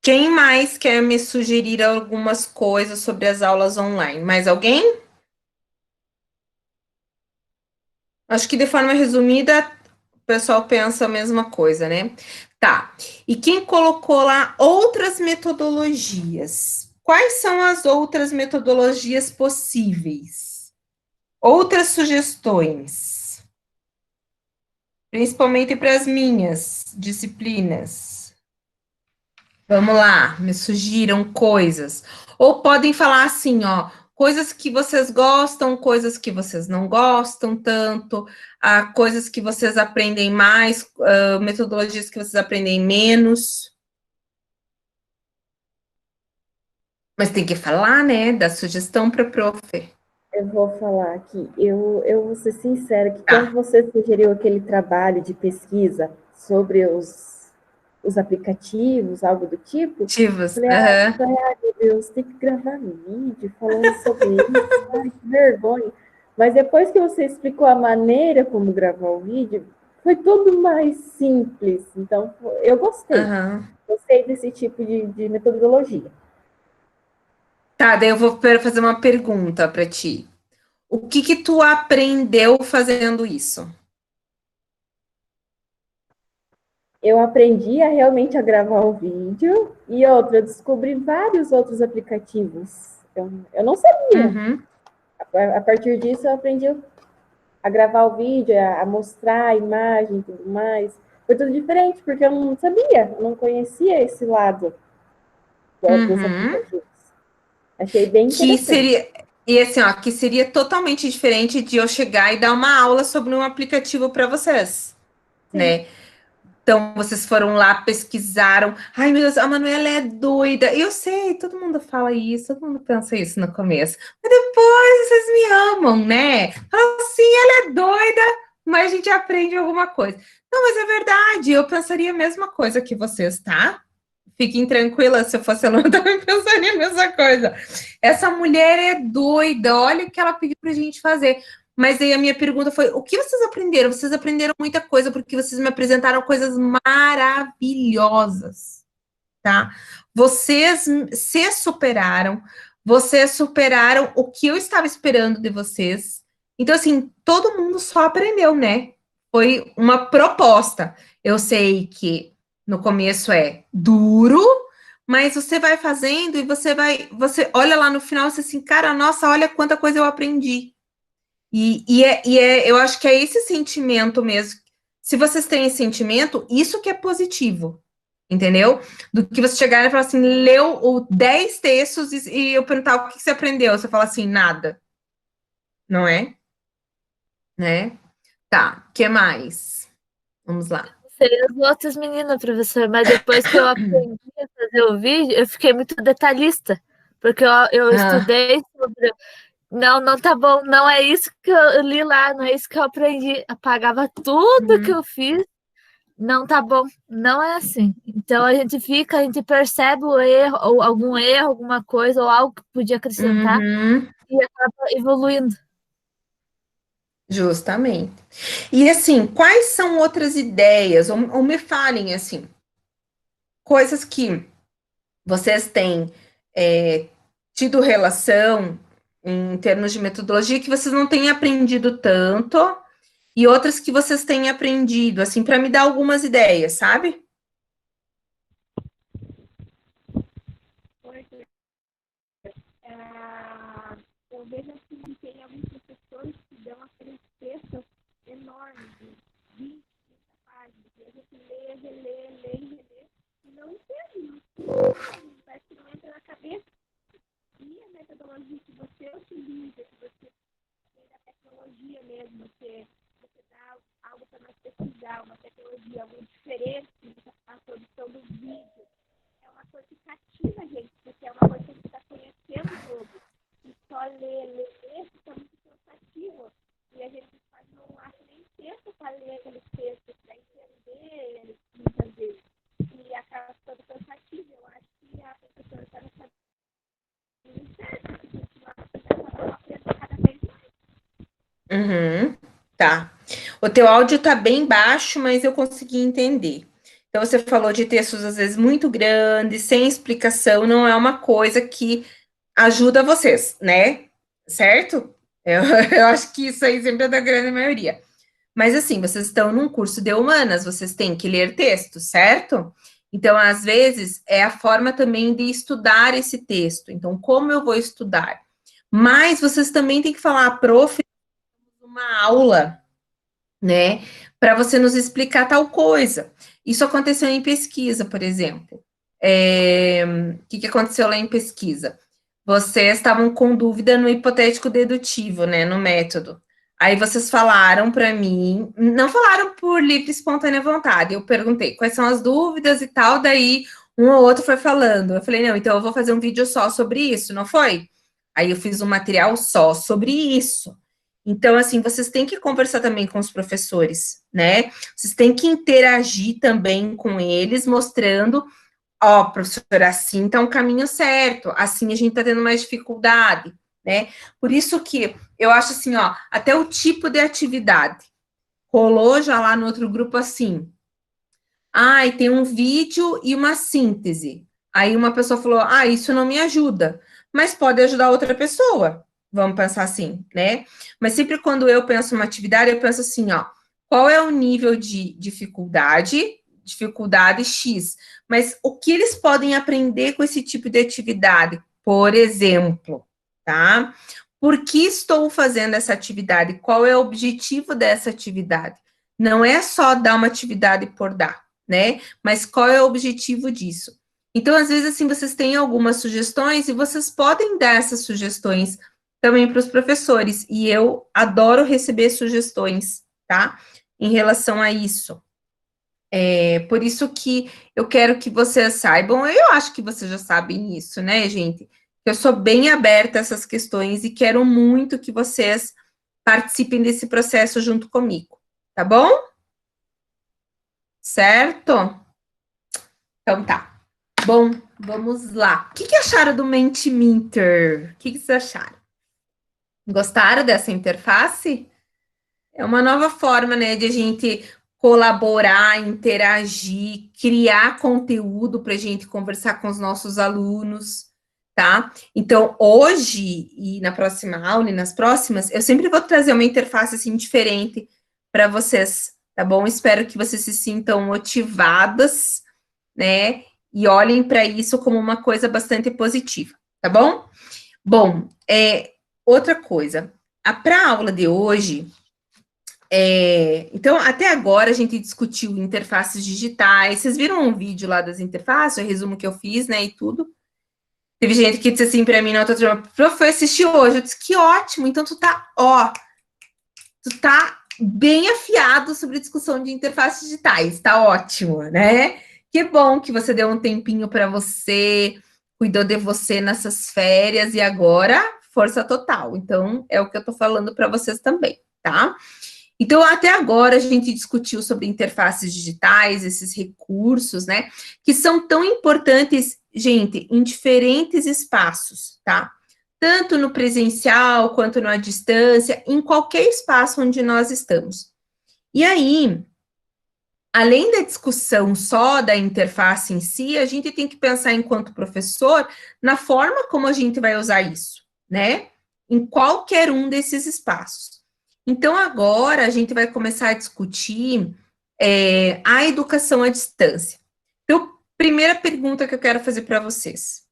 Quem mais quer me sugerir algumas coisas sobre as aulas online? Mais alguém? Acho que de forma resumida, o pessoal pensa a mesma coisa, né? Tá. E quem colocou lá outras metodologias? Quais são as outras metodologias possíveis? Outras sugestões? Principalmente para as minhas disciplinas. Vamos lá, me sugiram coisas. Ou podem falar assim, ó, coisas que vocês gostam, coisas que vocês não gostam tanto, coisas que vocês aprendem mais, metodologias que vocês aprendem menos. Mas tem que falar, né, da sugestão para prof. Eu vou falar aqui. Eu vou ser sincera que Tá. quando você sugeriu aquele trabalho de pesquisa sobre os aplicativos, algo do tipo, Ativos. falei, meu Deus, tem que gravar vídeo falando sobre isso. Ai, que vergonha. Mas depois que você explicou a maneira como gravar o vídeo, foi tudo mais simples. Então, eu gostei. Gostei desse tipo de metodologia. Tá, daí eu vou fazer uma pergunta para ti. O que tu aprendeu fazendo isso? Eu aprendi realmente a gravar o vídeo e outra, eu descobri vários outros aplicativos. Eu não sabia. Uhum. A partir disso, eu aprendi a gravar o vídeo, a mostrar a imagem e tudo mais. Foi tudo diferente, porque eu não sabia, eu não conhecia esse lado dos aplicativos. Achei bem interessante. E assim, ó, que seria totalmente diferente de eu chegar e dar uma aula sobre um aplicativo para vocês, né? Então, vocês foram lá, pesquisaram. Ai, meu Deus, a Manuela é doida. Eu sei, todo mundo fala isso, todo mundo pensa isso no começo. Mas depois vocês me amam, né? Falam assim, ela é doida, mas a gente aprende alguma coisa. Não, mas é verdade, eu pensaria a mesma coisa que vocês, tá? Fiquem tranquilas, se eu fosse aluna, eu também pensaria a mesma coisa. Essa mulher é doida, olha o que ela pediu pra gente fazer. Mas aí a minha pergunta foi, o que vocês aprenderam? Vocês aprenderam muita coisa, porque vocês me apresentaram coisas maravilhosas, tá? Vocês superaram o que eu estava esperando de vocês. Então, assim, todo mundo só aprendeu, né? Foi uma proposta. Eu sei que no começo é duro, mas você vai fazendo e você olha lá no final e você assim, cara, nossa, olha quanta coisa eu aprendi. Eu acho que é esse sentimento mesmo. Se vocês têm esse sentimento, isso que é positivo, entendeu? Do que você chegar e falar assim, leu 10 textos e eu perguntar o que você aprendeu, você fala assim, nada. Não é? Né? Tá, o que mais? Vamos lá. Sei as outras meninas, professor, mas depois que eu aprendi a fazer o vídeo, eu fiquei muito detalhista, porque eu estudei sobre... Não tá bom, não é isso que eu li lá, não é isso que eu aprendi. Apagava tudo que eu fiz, não tá bom, não é assim. Então a gente percebe o erro, ou algum erro, alguma coisa, ou algo que podia acrescentar, e acaba evoluindo. Justamente. E assim, quais são outras ideias? Ou me falem assim, coisas que vocês têm tido relação em termos de metodologia que vocês não têm aprendido tanto e outras que vocês têm aprendido, assim, para me dar algumas ideias, sabe? Eu vejo assim que tem alguns professores que dão aqueles textos enormes, de 20, 30 páginas, e a gente lê, relê, e não entende. Parece que não entra na cabeça. E a metodologia que você utiliza, que você tem da tecnologia mesmo, que você dá algo para nós pesquisar, uma tecnologia, algo diferente, a produção do vídeo, é uma coisa que cativa a gente, porque é uma coisa que a gente está conhecendo todo. E só ler fica muito cansativo. E a gente quase não acha nem tempo para ler aqueles textos, para entender eles muitas vezes. E acaba ficando cansativo. Eu acho que a professora está nessa certo, de continuar aprendendo cada vez mais. Tá. O teu áudio tá bem baixo, mas eu consegui entender. Então, você falou de textos, às vezes, muito grandes, sem explicação, não é uma coisa que ajuda vocês, né? Certo? Eu acho que isso aí sempre é da grande maioria. Mas assim, vocês estão num curso de humanas, vocês têm que ler texto, certo? Então, às vezes, é a forma também de estudar esse texto. Então, como eu vou estudar? Mas vocês também têm que falar, prof, uma aula, né? Para você nos explicar tal coisa. Isso aconteceu em pesquisa, por exemplo. O que aconteceu lá em pesquisa? Vocês estavam com dúvida no hipotético dedutivo, né? No método. Aí vocês falaram para mim, não falaram por livre e espontânea vontade. Eu perguntei quais são as dúvidas e tal, daí um ou outro foi falando. Eu falei, não, então eu vou fazer um vídeo só sobre isso, não foi? Aí eu fiz um material só sobre isso. Então, assim, vocês têm que conversar também com os professores, né? Vocês têm que interagir também com eles, mostrando, ó, professor, assim tá um caminho certo, assim a gente tá tendo mais dificuldade, né? Por isso que eu acho assim, ó, até o tipo de atividade. Rolou já lá no outro grupo assim. Ai, tem um vídeo e uma síntese. Aí uma pessoa falou, isso não me ajuda, mas pode ajudar outra pessoa. Vamos pensar assim, né? Mas sempre quando eu penso uma atividade, eu penso assim, ó, qual é o nível de dificuldade? Dificuldade X. Mas o que eles podem aprender com esse tipo de atividade? Por exemplo, tá? Por que estou fazendo essa atividade? Qual é o objetivo dessa atividade? Não é só dar uma atividade por dar, né? Mas qual é o objetivo disso? Então, às vezes, assim, vocês têm algumas sugestões e vocês podem dar essas sugestões também para os professores. E eu adoro receber sugestões, tá? Em relação a isso. Por isso que eu quero que vocês saibam, eu acho que vocês já sabem isso, né, gente? Eu sou bem aberta a essas questões e quero muito que vocês participem desse processo junto comigo, tá bom? Certo? Então tá. Bom, vamos lá. O que acharam do Mentimeter? O que vocês acharam? Gostaram dessa interface? É uma nova forma, né, de a gente colaborar, interagir, criar conteúdo para a gente conversar com os nossos alunos, tá? Então, hoje e na próxima aula e nas próximas, eu sempre vou trazer uma interface assim diferente para vocês, tá bom? Espero que vocês se sintam motivadas, né? E olhem para isso como uma coisa bastante positiva, tá bom? Bom, outra coisa, para a aula de hoje, então, até agora a gente discutiu interfaces digitais. Vocês viram um vídeo lá das interfaces, o resumo que eu fiz, né, e tudo. Teve gente que disse assim para mim na outra turma, prof, foi assistir hoje. Eu disse, que ótimo, então tu tá bem afiado sobre discussão de interfaces digitais, tá ótimo, né? Que bom que você deu um tempinho para você, cuidou de você nessas férias e agora força total. Então, é o que eu tô falando para vocês também, tá? Então, até agora, a gente discutiu sobre interfaces digitais, esses recursos, né, que são tão importantes, gente, em diferentes espaços, tá? Tanto no presencial, quanto na distância, em qualquer espaço onde nós estamos. E aí, além da discussão só da interface em si, a gente tem que pensar, enquanto professor, na forma como a gente vai usar isso, né? Em qualquer um desses espaços. Então, agora a gente vai começar a discutir a educação à distância. Então, primeira pergunta que eu quero fazer para vocês.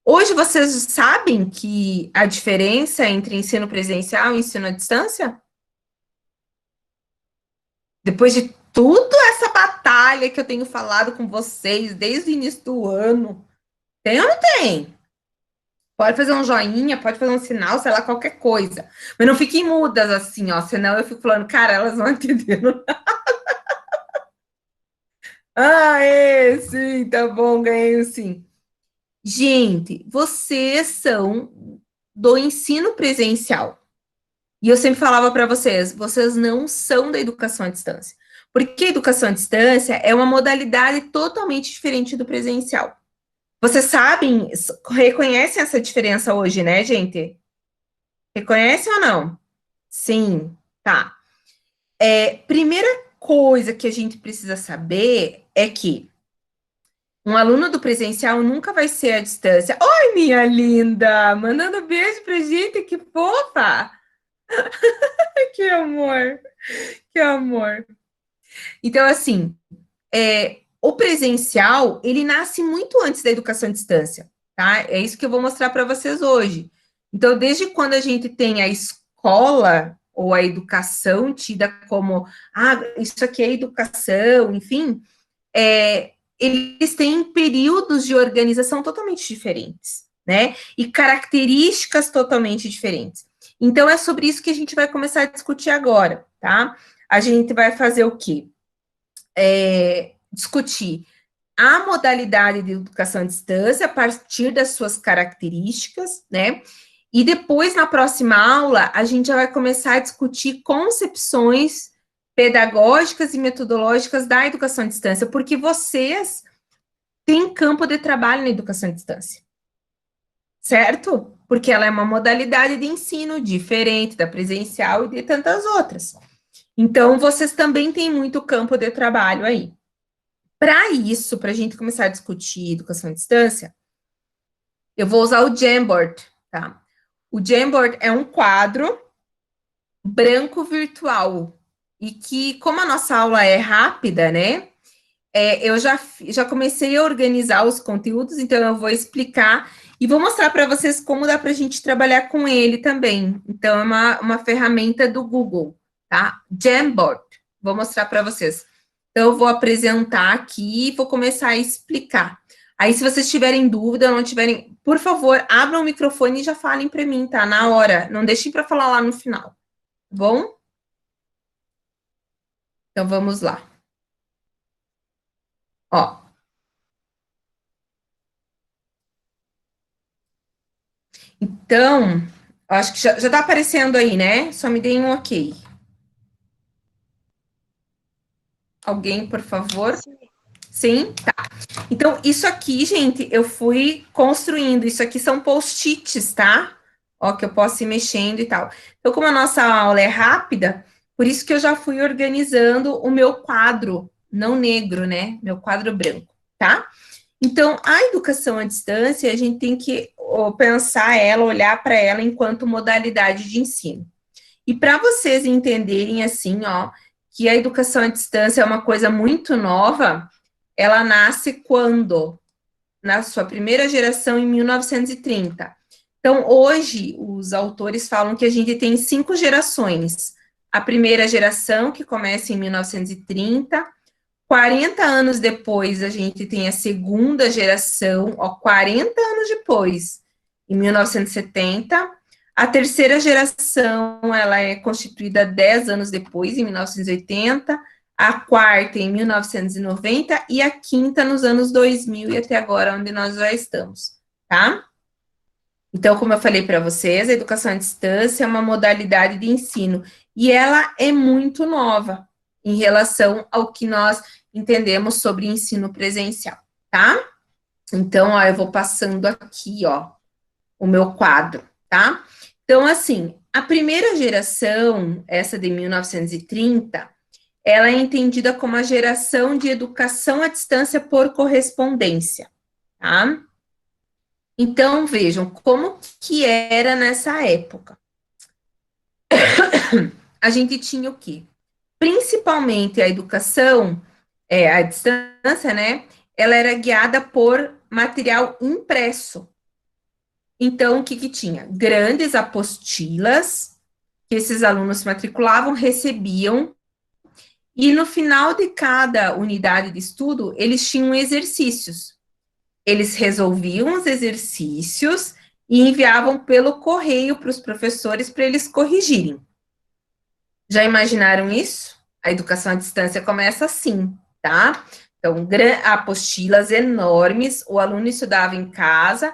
Hoje vocês sabem que a diferença entre ensino presencial e ensino à distância? Depois de toda essa batalha que eu tenho falado com vocês desde o início do ano, tem ou não tem? Pode fazer um joinha, pode fazer um sinal, sei lá, qualquer coisa. Mas não fiquem mudas assim, ó, senão eu fico falando, cara, elas não entenderam nada. Sim, tá bom, ganhei sim. Gente, vocês são do ensino presencial. E eu sempre falava para vocês, vocês não são da educação à distância. Porque a educação à distância é uma modalidade totalmente diferente do presencial. Vocês sabem, reconhecem essa diferença hoje, né, gente? Reconhecem ou não? Sim, tá. Primeira coisa que a gente precisa saber é que um aluno do presencial nunca vai ser à distância. Oi, minha linda! Mandando beijo pra gente, que fofa! Que amor, que amor. Então, assim, o presencial, ele nasce muito antes da educação à distância, tá? É isso que eu vou mostrar para vocês hoje. Então, desde quando a gente tem a escola ou a educação tida como, isso aqui é educação, enfim, eles têm períodos de organização totalmente diferentes, né? E características totalmente diferentes. Então, é sobre isso que a gente vai começar a discutir agora, tá? A gente vai fazer o quê? Discutir a modalidade de educação à distância a partir das suas características, né? E depois, na próxima aula, a gente já vai começar a discutir concepções pedagógicas e metodológicas da educação à distância, porque vocês têm campo de trabalho na educação à distância, certo? Porque ela é uma modalidade de ensino diferente da presencial e de tantas outras. Então, vocês também têm muito campo de trabalho aí. Para isso, para a gente começar a discutir educação à distância, eu vou usar o Jamboard, tá? O Jamboard é um quadro branco virtual, e que, como a nossa aula é rápida, né, eu já comecei a organizar os conteúdos, então eu vou explicar e vou mostrar para vocês como dá para a gente trabalhar com ele também. Então, é uma ferramenta do Google, tá? Jamboard, vou mostrar para vocês. Então, eu vou apresentar aqui e vou começar a explicar. Aí, se vocês tiverem dúvida, não tiverem, por favor, abram o microfone e já falem para mim, tá? Na hora, não deixem para falar lá no final, tá bom? Então, vamos lá. Ó. Então, acho que já tá aparecendo aí, né? Só me deem um ok. Alguém, por favor? Sim? Tá. Então, isso aqui, gente, eu fui construindo. Isso aqui são post-its, tá? Ó, que eu posso ir mexendo e tal. Então, como a nossa aula é rápida, por isso que eu já fui organizando o meu quadro, não negro, né? Meu quadro branco, tá? Então, a educação à distância, a gente tem que pensar ela, olhar para ela enquanto modalidade de ensino. E para vocês entenderem, assim, ó, que a educação à distância é uma coisa muito nova, ela nasce quando? Na sua primeira geração, em 1930. Então, hoje, os autores falam que a gente tem 5 gerações. A primeira geração, que começa em 1930, 40 anos depois, a gente tem a segunda geração, ó, 40 anos depois, em 1970. A terceira geração, ela é constituída 10 anos depois, em 1980. A quarta, em 1990. E a quinta, nos anos 2000, e até agora, onde nós já estamos, tá? Então, como eu falei para vocês, a educação à distância é uma modalidade de ensino, e ela é muito nova em relação ao que nós entendemos sobre ensino presencial, tá? Então, ó, eu vou passando aqui, ó, o meu quadro, tá? Então, assim, a primeira geração, essa de 1930, ela é entendida como a geração de educação à distância por correspondência, tá? Então, vejam como que era nessa época. A gente tinha o quê? Principalmente a educação à distância, né? Ela era guiada por material impresso. Então, o que que tinha? Grandes apostilas, que esses alunos se matriculavam, recebiam, e no final de cada unidade de estudo, eles tinham exercícios. Eles resolviam os exercícios e enviavam pelo correio para os professores para eles corrigirem. Já imaginaram isso? A educação à distância começa assim, tá? Então, apostilas enormes, o aluno estudava em casa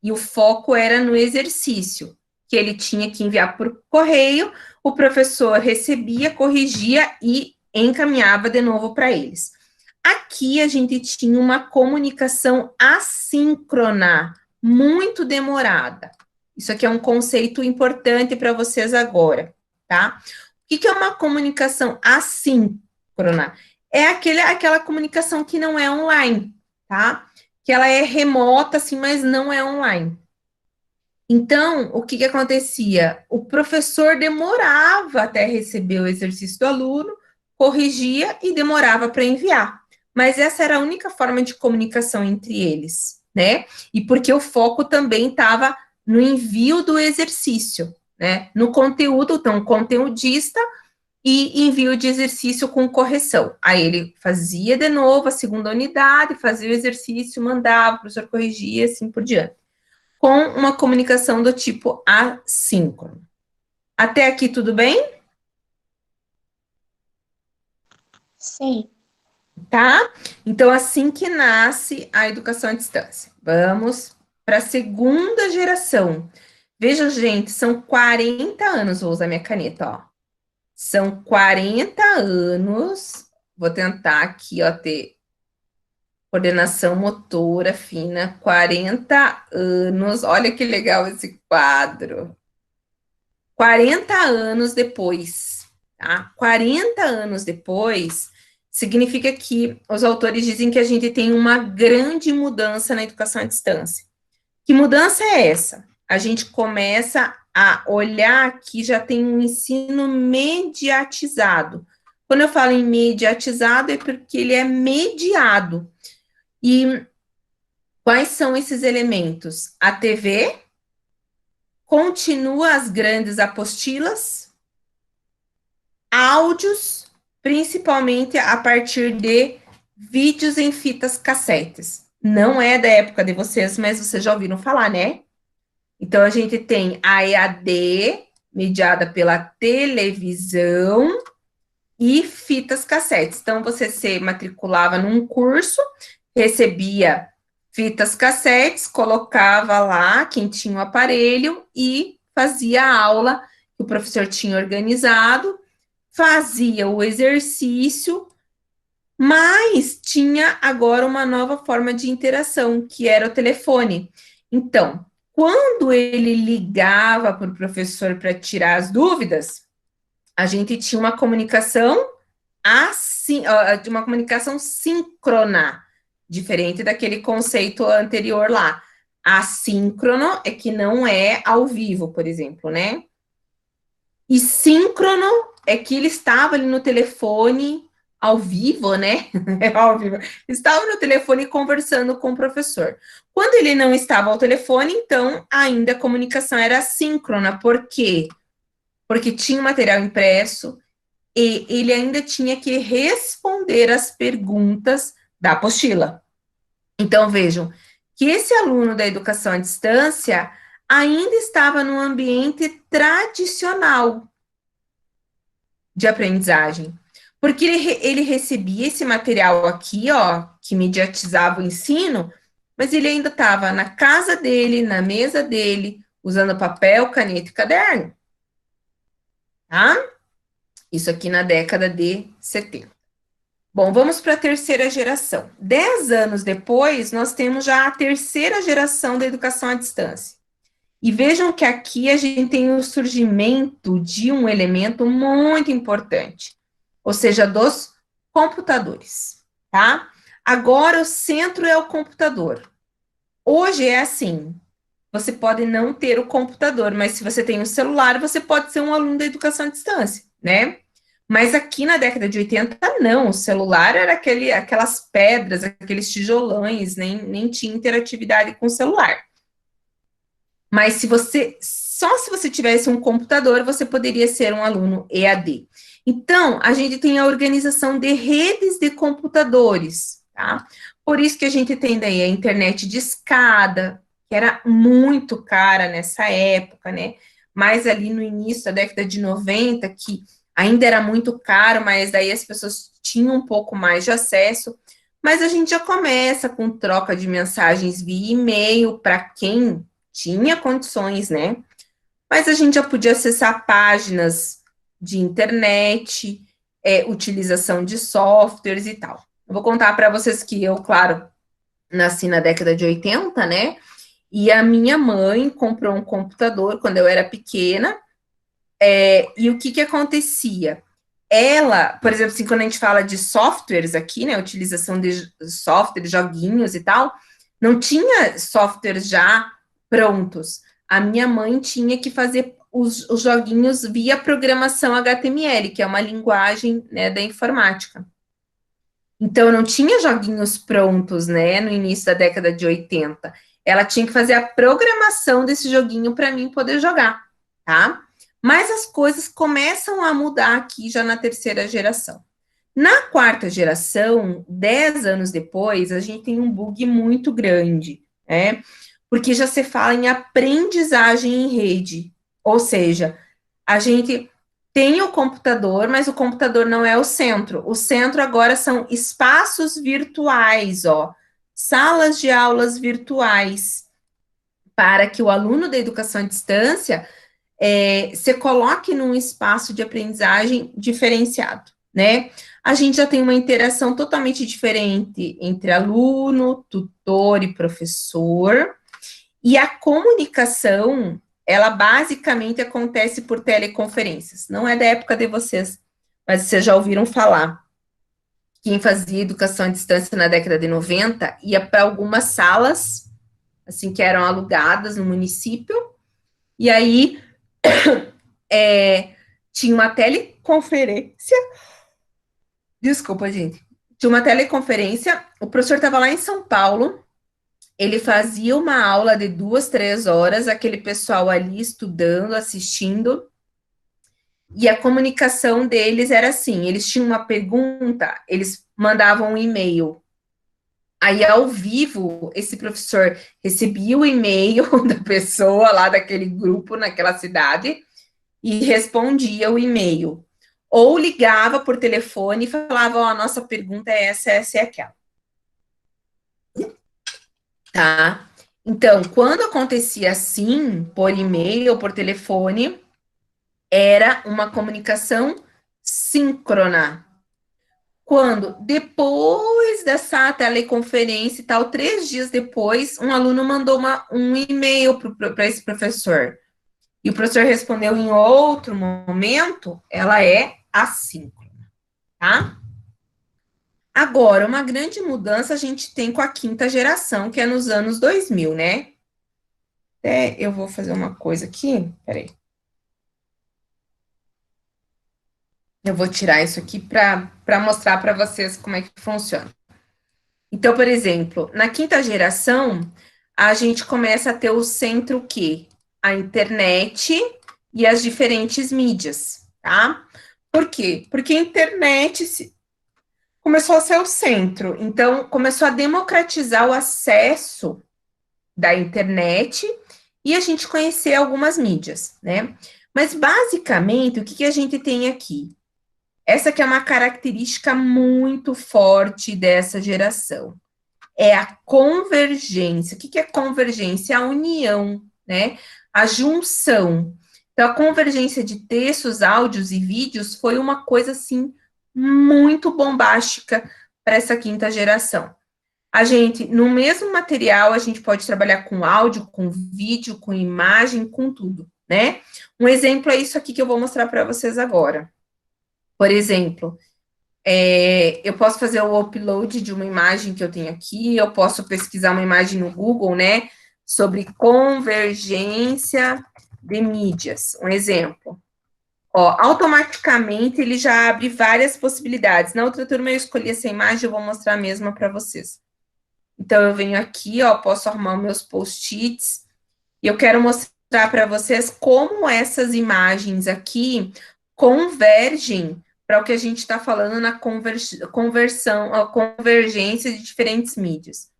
e o foco era no exercício, que ele tinha que enviar por correio, o professor recebia, corrigia e encaminhava de novo para eles. Aqui a gente tinha uma comunicação assíncrona, muito demorada. Isso aqui é um conceito importante para vocês agora, tá? O que é uma comunicação assíncrona? É aquela comunicação que não é online, tá? Que ela é remota, assim, mas não é online. Então, o que acontecia? O professor demorava até receber o exercício do aluno, corrigia e demorava para enviar. Mas essa era a única forma de comunicação entre eles, né? E porque o foco também estava no envio do exercício, né? No conteúdo, então, conteudista e envio de exercício com correção. Aí ele fazia de novo a segunda unidade, fazia o exercício, mandava, o professor corrigia, assim por diante. Com uma comunicação do tipo assíncrono. Até aqui tudo bem? Sim. Tá? Então, assim que nasce a educação à distância. Vamos para a segunda geração. Veja, gente, são 40 anos, vou usar minha caneta, ó. São 40 anos, vou tentar aqui, ó, ter coordenação motora fina, 40 anos, olha que legal esse quadro. 40 anos depois, tá? 40 anos depois, significa que os autores dizem que a gente tem uma grande mudança na educação à distância. Que mudança é essa? A gente começa a olhar que já tem um ensino mediatizado. Quando eu falo em mediatizado, é porque ele é mediado. E quais são esses elementos? A TV continua as grandes apostilas, áudios, principalmente a partir de vídeos em fitas cassetes. Não é da época de vocês, mas vocês já ouviram falar, né? Então, a gente tem a EAD, mediada pela televisão, e fitas cassetes. Então, você se matriculava num curso, recebia fitas cassetes, colocava lá quem tinha o aparelho e fazia a aula que o professor tinha organizado, fazia o exercício, mas tinha agora uma nova forma de interação, que era o telefone. Então, quando ele ligava para o professor para tirar as dúvidas, a gente tinha uma comunicação assim, uma comunicação síncrona, diferente daquele conceito anterior lá. Assíncrono é que não é ao vivo, por exemplo, né? E síncrono é que ele estava ali no telefone ao vivo, né? Ao vivo. Estava no telefone conversando com o professor. Quando ele não estava ao telefone, então ainda a comunicação era assíncrona. Por quê? Porque tinha material impresso e ele ainda tinha que responder as perguntas da apostila. Então, vejam que esse aluno da educação à distância ainda estava no ambiente tradicional de aprendizagem, porque ele recebia esse material aqui, ó, que mediatizava o ensino, mas ele ainda estava na casa dele, na mesa dele, usando papel, caneta e caderno, tá? Isso aqui na década de 70. Bom, vamos para a terceira geração. 10 anos depois, nós temos já a terceira geração da educação à distância. E vejam que aqui a gente tem o surgimento de um elemento muito importante, ou seja, dos computadores, tá? Agora o centro é o computador. Hoje é assim, você pode não ter o computador, mas se você tem um celular, você pode ser um aluno da educação à distância, né? Mas aqui na década de 80, não, o celular era aquelas pedras, aqueles tijolões, nem tinha interatividade com o celular. Mas só se você tivesse um computador, você poderia ser um aluno EAD. Então, a gente tem a organização de redes de computadores, tá? Por isso que a gente tem daí a internet de escada, que era muito cara nessa época, né? Mas ali no início da década de 90, que ainda era muito caro, mas daí as pessoas tinham um pouco mais de acesso. Mas a gente já começa com troca de mensagens via e-mail para quem tinha condições, né? Mas a gente já podia acessar páginas de internet, utilização de softwares e tal. Eu vou contar para vocês que eu, claro, nasci na década de 80, né? E a minha mãe comprou um computador quando eu era pequena. E o que acontecia? Ela, por exemplo, assim, quando a gente fala de softwares aqui, né? Utilização de softwares, joguinhos e tal, não tinha softwares já prontos. a minha mãe tinha que fazer os joguinhos via programação HTML, que é uma linguagem, né, da informática. Então, não tinha joguinhos prontos, né, no início da década de 80. Ela tinha que fazer a programação desse joguinho para mim poder jogar, tá? Mas as coisas começam a mudar aqui já na terceira geração. Na quarta geração, 10 anos depois, a gente tem um bug muito grande, né? Porque já se fala em aprendizagem em rede. Ou seja, a gente tem o computador, mas o computador não é o centro. O centro agora são espaços virtuais, ó, salas de aulas virtuais, para que o aluno da educação à distância se coloque num espaço de aprendizagem diferenciado, né? A gente já tem uma interação totalmente diferente entre aluno, tutor e professor, e a comunicação, ela basicamente acontece por teleconferências. Não é da época de vocês, mas vocês já ouviram falar. Quem fazia educação à distância na década de 90 ia para algumas salas, assim, que eram alugadas no município, e aí tinha uma teleconferência. Desculpa, gente. Tinha uma teleconferência, o professor estava lá em São Paulo, ele fazia uma aula de 2, 3 horas, aquele pessoal ali estudando, assistindo, e a comunicação deles era assim, eles tinham uma pergunta, eles mandavam um e-mail. Aí, ao vivo, esse professor recebia o e-mail da pessoa lá daquele grupo, naquela cidade, e respondia o e-mail. Ou ligava por telefone e falava, ó, a nossa pergunta é essa e aquela. Tá? Então, quando acontecia assim, por e-mail ou por telefone, era uma comunicação síncrona. Quando, depois dessa teleconferência e tal, 3 dias depois, um aluno mandou um e-mail para esse professor. E o professor respondeu em outro momento, ela é assíncrona, tá? Agora, uma grande mudança a gente tem com a quinta geração, que é nos anos 2000, né? Eu vou fazer uma coisa aqui, peraí. Eu vou tirar isso aqui para mostrar para vocês como é que funciona. Então, por exemplo, na quinta geração, a gente começa a ter o centro o quê? A internet e as diferentes mídias, tá? Por quê? Porque a internet começou a ser o centro, então começou a democratizar o acesso da internet e a gente conhecer algumas mídias, né? Mas, basicamente, o que a gente tem aqui? Essa que é uma característica muito forte dessa geração. É a convergência. O que é convergência? A união, né? A junção. Então, a convergência de textos, áudios e vídeos foi uma coisa, assim, muito bombástica para essa quinta geração. A gente, no mesmo material, a gente pode trabalhar com áudio, com vídeo, com imagem, com tudo, né? Um exemplo é isso aqui que eu vou mostrar para vocês agora. Por exemplo, eu posso fazer o upload de uma imagem que eu tenho aqui, eu posso pesquisar uma imagem no Google, né, sobre convergência de mídias, um exemplo. Ó, automaticamente ele já abre várias possibilidades. Na outra turma eu escolhi essa imagem, eu vou mostrar a mesma para vocês. Então, eu venho aqui, ó, posso arrumar meus post-its, e eu quero mostrar para vocês como essas imagens aqui convergem para o que a gente está falando na convergência de diferentes mídias.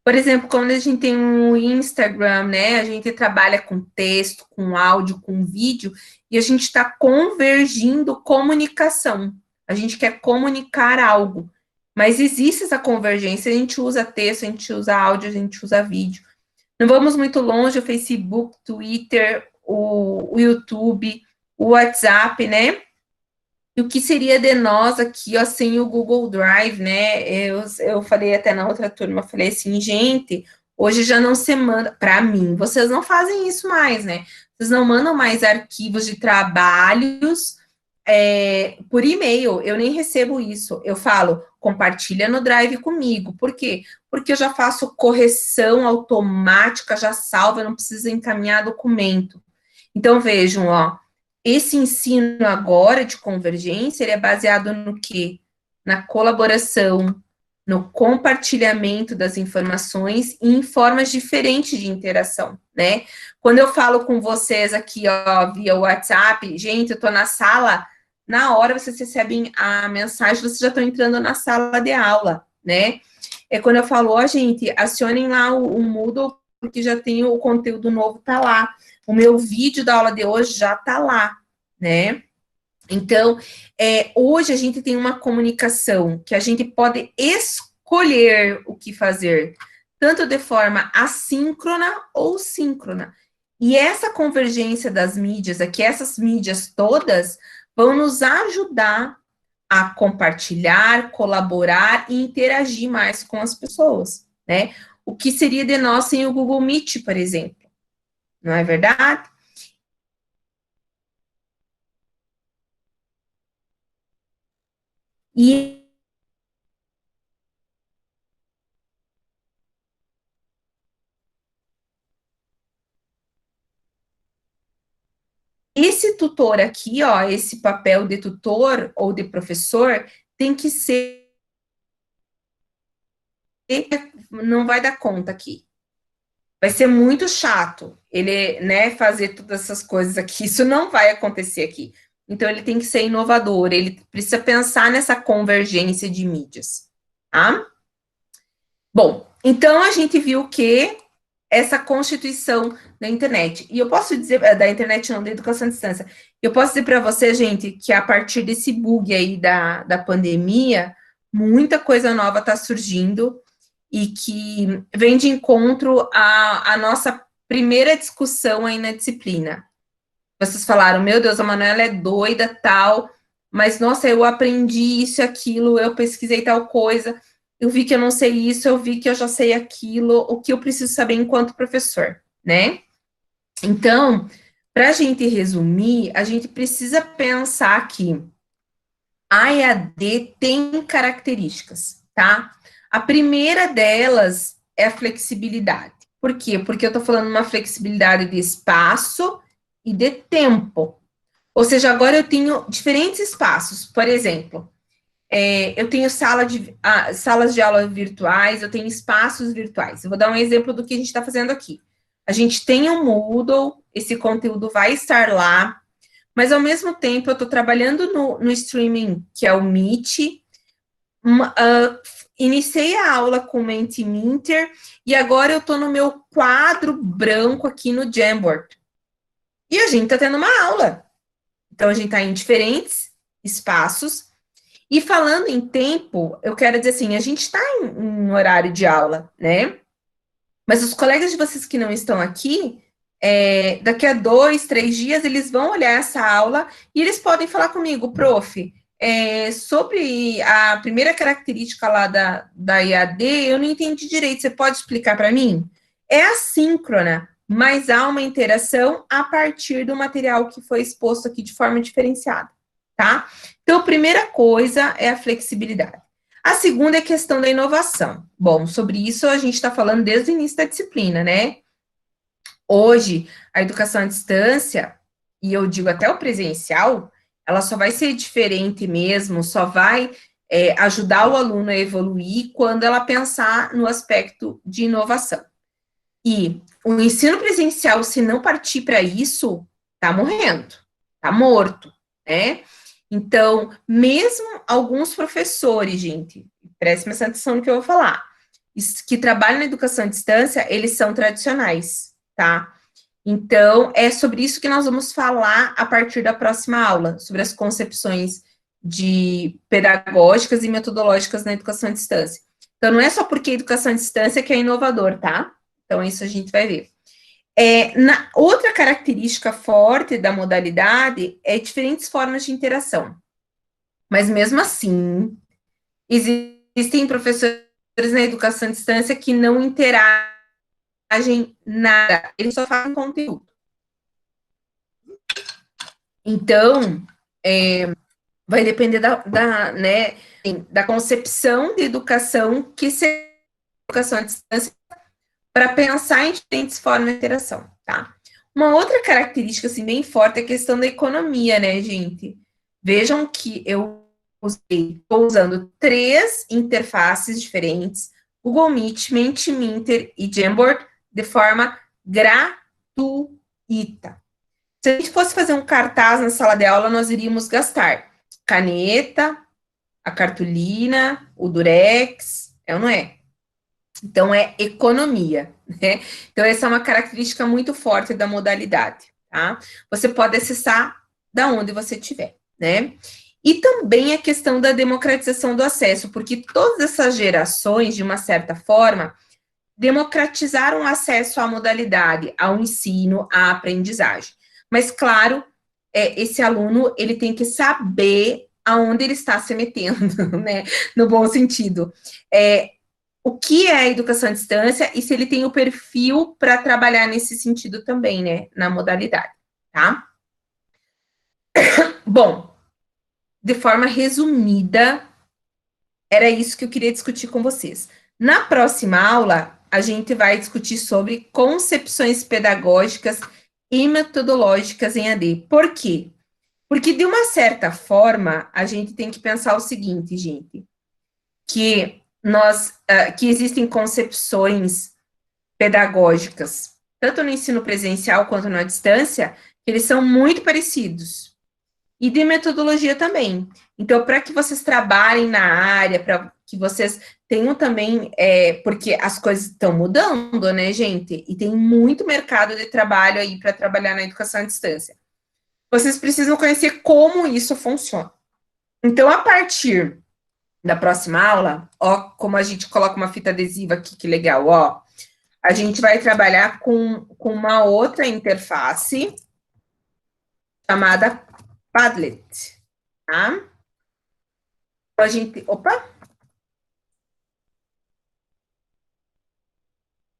Por exemplo, quando a gente tem um Instagram, né, a gente trabalha com texto, com áudio, com vídeo, e a gente está convergindo comunicação. A gente quer comunicar algo, mas existe essa convergência, a gente usa texto, a gente usa áudio, a gente usa vídeo. Não vamos muito longe, o Facebook, Twitter, o YouTube, o WhatsApp, né? E o que seria de nós aqui, ó, sem o Google Drive, né? Eu falei até na outra turma, falei assim, gente, hoje já não se manda, para mim, vocês não fazem isso mais, né? Vocês não mandam mais arquivos de trabalhos por e-mail, eu nem recebo isso. Eu falo, compartilha no Drive comigo. Por quê? Porque eu já faço correção automática, já salvo, eu não preciso encaminhar documento. Então, vejam, ó, esse ensino agora de convergência, ele é baseado no quê? Na colaboração, no compartilhamento das informações e em formas diferentes de interação, né? Quando eu falo com vocês aqui, ó, via WhatsApp, gente, eu tô na sala, na hora vocês recebem a mensagem, vocês já estão entrando na sala de aula, né? É quando eu falo, ó, gente, acionem lá o Moodle, porque já tem o conteúdo novo, tá lá. O meu vídeo da aula de hoje já tá lá, né? Então, hoje a gente tem uma comunicação que a gente pode escolher o que fazer, tanto de forma assíncrona ou síncrona. E essa convergência das mídias aqui, essas mídias todas, vão nos ajudar a compartilhar, colaborar e interagir mais com as pessoas, né? O que seria de nós sem o Google Meet, por exemplo, não é verdade? E esse tutor aqui, ó, esse papel de tutor ou de professor, tem que ser, não vai dar conta aqui. Vai ser muito chato ele, né, fazer todas essas coisas aqui. Isso não vai acontecer aqui. Então, ele tem que ser inovador, ele precisa pensar nessa convergência de mídias, tá? Bom, então a gente viu que essa constituição da internet, e eu posso dizer, da internet não, da educação à distância, eu posso dizer para você, gente, que a partir desse bug aí da pandemia, muita coisa nova está surgindo, e que vem de encontro à nossa primeira discussão aí na disciplina. Vocês falaram, meu Deus, a Manuela é doida, tal, mas, nossa, eu aprendi isso e aquilo, eu pesquisei tal coisa, eu vi que eu não sei isso, eu vi que eu já sei aquilo, o que eu preciso saber enquanto professor, né? Então, para a gente resumir, a gente precisa pensar que a EAD tem características, tá? A primeira delas é a flexibilidade. Por quê? Porque eu estou falando uma flexibilidade de espaço e de tempo. Ou seja, agora eu tenho diferentes espaços. Por exemplo, eu tenho salas de aula virtuais, eu tenho espaços virtuais. Eu vou dar um exemplo do que a gente está fazendo aqui. A gente tem um Moodle, esse conteúdo vai estar lá, mas ao mesmo tempo eu estou trabalhando no streaming, que é o Meet, iniciei a aula com o Mentimeter, e agora eu estou no meu quadro branco aqui no Jamboard. E a gente está tendo uma aula. Então, a gente está em diferentes espaços. E falando em tempo, eu quero dizer assim, a gente está em horário de aula, né? Mas os colegas de vocês que não estão aqui, daqui a 2, 3 dias, eles vão olhar essa aula e eles podem falar comigo, prof, sobre a primeira característica lá da EAD, eu não entendi direito, você pode explicar para mim? É assíncrona, mas há uma interação a partir do material que foi exposto aqui de forma diferenciada, tá? Então, a primeira coisa é a flexibilidade. A segunda é a questão da inovação. Bom, sobre isso a gente está falando desde o início da disciplina, né? Hoje, a educação à distância, e eu digo até o presencial, ela só vai ser diferente mesmo, só vai ajudar o aluno a evoluir quando ela pensar no aspecto de inovação. E o ensino presencial, se não partir para isso, tá morrendo, tá morto, né? Então, mesmo alguns professores, gente, prestem atenção no que eu vou falar, que trabalham na educação à distância, eles são tradicionais, tá? Então, é sobre isso que nós vamos falar a partir da próxima aula, sobre as concepções pedagógicas e metodológicas na educação à distância. Então, não é só porque a educação à distância que é inovador, tá? Então, isso a gente vai ver. Outra característica forte da modalidade é diferentes formas de interação. Mas, mesmo assim, existem professores na educação à distância que não interagem nada, eles só fazem conteúdo. Então, vai depender né, da concepção de educação que seja educação à distância para pensar em diferentes formas de interação, tá? Uma outra característica, assim, bem forte é a questão da economia, né, gente? Vejam que estou usando 3 interfaces diferentes, Google Meet, Mentimeter e Jamboard, de forma gratuita. Se a gente fosse fazer um cartaz na sala de aula, nós iríamos gastar caneta, a cartolina, o durex, é ou não é? Então, é economia, né? Então, essa é uma característica muito forte da modalidade, tá? Você pode acessar da onde você estiver, né? E também a questão da democratização do acesso, porque todas essas gerações, de uma certa forma, democratizaram o acesso à modalidade, ao ensino, à aprendizagem. Mas, claro, esse aluno, ele tem que saber aonde ele está se metendo, né? No bom sentido. O que é a educação à distância e se ele tem o perfil para trabalhar nesse sentido também, né? Na modalidade, tá? Bom, de forma resumida, era isso que eu queria discutir com vocês. Na próxima aula, a gente vai discutir sobre concepções pedagógicas e metodológicas em AD. Por quê? Porque, de uma certa forma, a gente tem que pensar o seguinte, gente, que que existem concepções pedagógicas, tanto no ensino presencial quanto na distância, que eles são muito parecidos. E de metodologia também. Então, para que vocês trabalhem na área, para que vocês tenham também, porque as coisas estão mudando, né, gente? E tem muito mercado de trabalho aí para trabalhar na educação à distância. Vocês precisam conhecer como isso funciona. Então, a partir da próxima aula, ó, como a gente coloca uma fita adesiva aqui, que legal, ó. A gente vai trabalhar com uma outra interface chamada Padlet, tá? Então, a gente... Opa!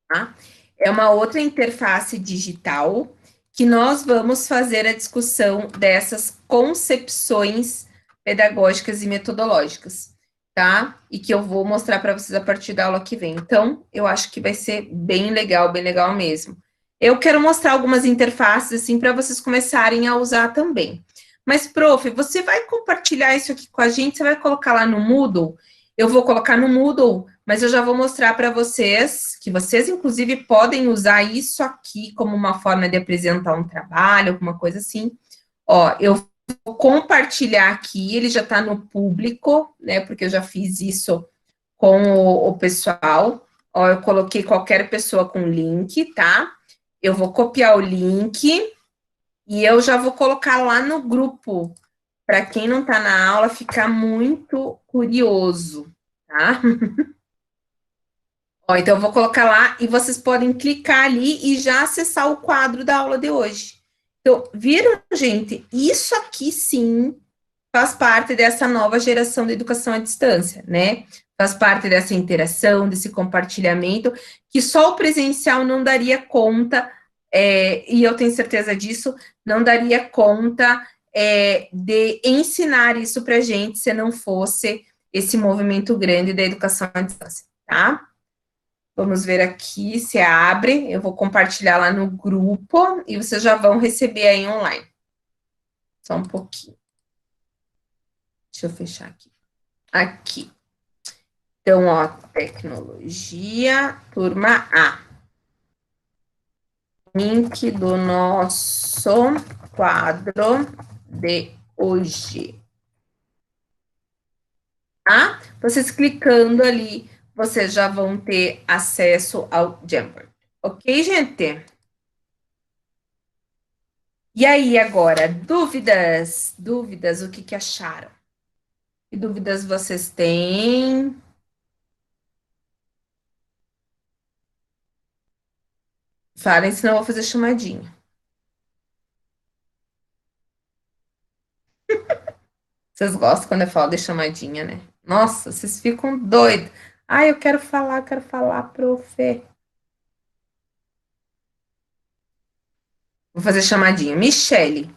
Tá? É uma outra interface digital que nós vamos fazer a discussão dessas concepções pedagógicas e metodológicas, tá? E que eu vou mostrar para vocês a partir da aula que vem. Então, eu acho que vai ser bem legal mesmo. Eu quero mostrar algumas interfaces, assim, para vocês começarem a usar também. Mas, prof, você vai compartilhar isso aqui com a gente? Você vai colocar lá no Moodle? Eu vou colocar no Moodle, mas eu já vou mostrar para vocês, que vocês, inclusive, podem usar isso aqui como uma forma de apresentar um trabalho, alguma coisa assim. Ó, eu vou compartilhar aqui, ele já está no público, né, porque eu já fiz isso com o pessoal. Ó, eu coloquei qualquer pessoa com link, tá? Eu vou copiar o link e eu já vou colocar lá no grupo, para quem não está na aula ficar muito curioso, tá? Ó, então, eu vou colocar lá e vocês podem clicar ali e já acessar o quadro da aula de hoje. Então, viram, gente? Isso aqui, sim, faz parte dessa nova geração de educação à distância, né? Faz parte dessa interação, desse compartilhamento, que só o presencial não daria conta, e eu tenho certeza disso, não daria conta de ensinar isso para a gente se não fosse esse movimento grande da educação à distância, tá? Vamos ver aqui se abre. Eu vou compartilhar lá no grupo e vocês já vão receber aí online. Só um pouquinho. Deixa eu fechar aqui. Aqui. Então, ó, tecnologia, turma A. Link do nosso quadro de hoje. Tá? Vocês clicando ali, vocês já vão ter acesso ao Jamboard. Ok, gente? E aí, agora, dúvidas? Dúvidas, o que acharam? Que dúvidas vocês têm? Falem, senão eu vou fazer chamadinha. Vocês gostam quando eu falo de chamadinha, né? Nossa, vocês ficam doidos. Ah, eu quero falar, prof. Vou fazer chamadinha. Michele,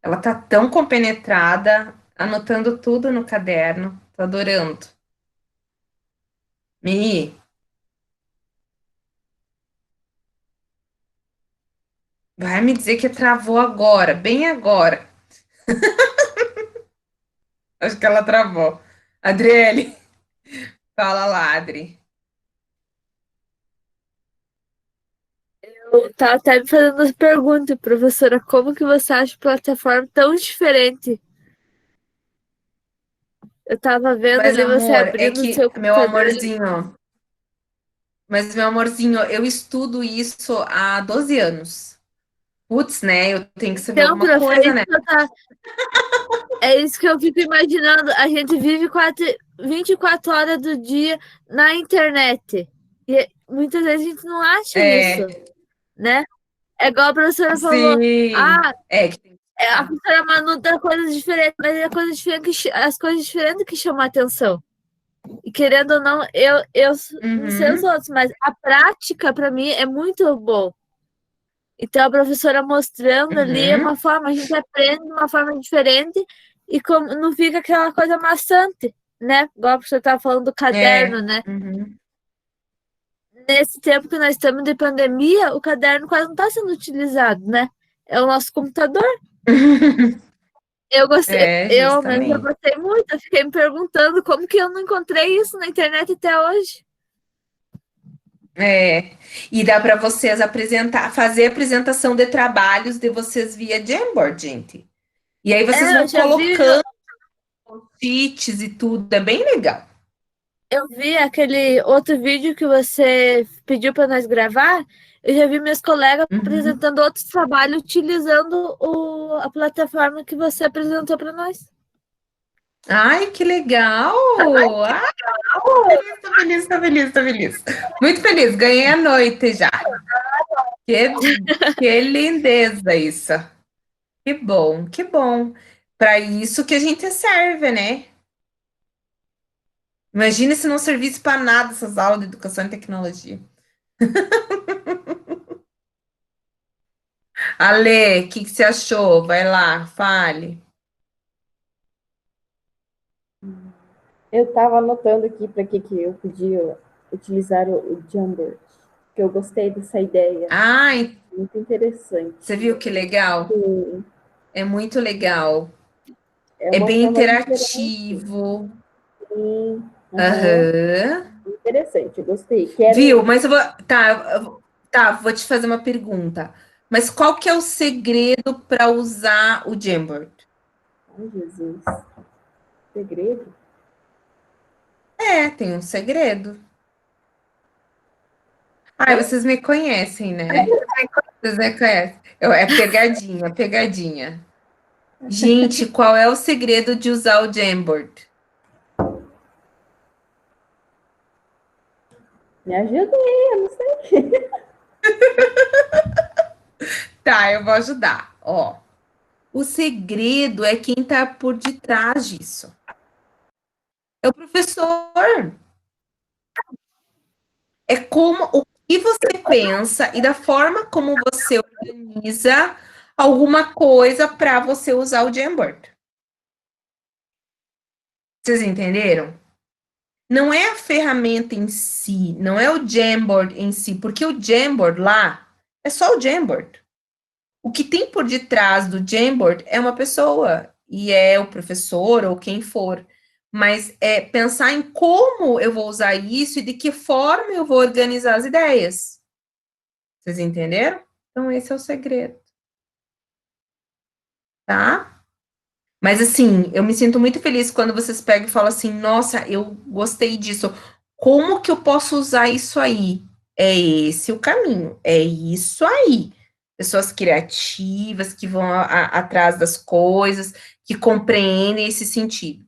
Ela tá tão compenetrada, anotando tudo no caderno. Tô adorando. Mi, vai me dizer que travou agora, bem agora. Acho que ela travou. Adriele, fala lá, Adri. Eu tava até me fazendo as perguntas, professora, como que você acha a plataforma tão diferente? Eu tava vendo Mas, ali você amor, é abrindo o que, seu meu computador. amorzinho, eu estudo isso há 12 anos. Putz, né? Eu tenho que saber Então, alguma prof, coisa, né? é isso que eu fico imaginando. A gente vive 24 horas do dia na internet. E muitas vezes a gente não acha isso, É, né? É igual a professora falou. sim. Ah, É que tem que a estar. professora Manu dá coisas diferentes, mas é coisa diferente as coisas diferentes que chamam a atenção. E querendo ou não, eu não sei os Uhum, outros, mas a prática, para mim, é muito bom. Então, a professora mostrando ali uhum, uma forma, a gente aprende de uma forma diferente e como, não fica aquela coisa maçante, né? Igual a professora estava falando do caderno, né? uhum. Nesse tempo que nós estamos de pandemia, o caderno quase não está sendo utilizado, né? É o nosso computador. Eu gostei, É, eu mesmo eu justamente. gostei muito. Eu fiquei me perguntando como que eu não encontrei isso na internet até hoje. É. E dá para vocês apresentar, fazer apresentação de trabalhos de vocês via Jamboard, gente. E aí vocês É, vão colocando cheats e tudo, é bem legal. eu vi aquele outro vídeo que você pediu para nós gravar. Eu já vi meus colegas Uhum. apresentando outros trabalhos utilizando a plataforma que você apresentou para nós. Ai, que legal! Ah, tô feliz, tô feliz, tô feliz. Muito feliz, ganhei a noite já. Que, que lindeza isso. Que bom, que bom. Para isso que a gente serve, né? Imagina se não servisse para nada essas aulas de educação e tecnologia. Ale, o que você achou? Vai lá, fale. Eu estava anotando aqui para que eu podia utilizar o Jamboard, que eu gostei dessa ideia, Ai, muito interessante. você viu que legal? Sim, É muito legal. é É uma bem forma de interagir. interativo. Sim, aham, Aham. interessante, eu gostei. Viu? Quero. Mas eu vou. Tá, vou te fazer uma pergunta. Mas qual que é o segredo para usar o Jamboard? Ai, Jesus. Segredo? É, tem um segredo. Ai, É? vocês me conhecem, né? Vocês me conhecem. É pegadinha, pegadinha. Gente, qual é o segredo de usar o Jamboard? Me ajuda aí, eu não sei. Tá, eu vou ajudar. Ó, o segredo é quem tá por detrás disso. É o professor. É como o que você pensa e da forma como você organiza alguma coisa para você usar o Jamboard. Vocês entenderam? Não é a ferramenta em si, não é o Jamboard em si, porque o Jamboard lá é só o Jamboard. O que tem por detrás do Jamboard é uma pessoa, e é o professor ou quem for. Mas é pensar em como eu vou usar isso e de que forma eu vou organizar as ideias. Vocês entenderam? Então, esse é o segredo, tá? Mas, assim, eu me sinto muito feliz quando vocês pegam e falam assim: nossa, eu gostei disso. Como que eu posso usar isso aí? É esse o caminho, é isso aí. Pessoas criativas que vão atrás das coisas, que compreendem esse sentido.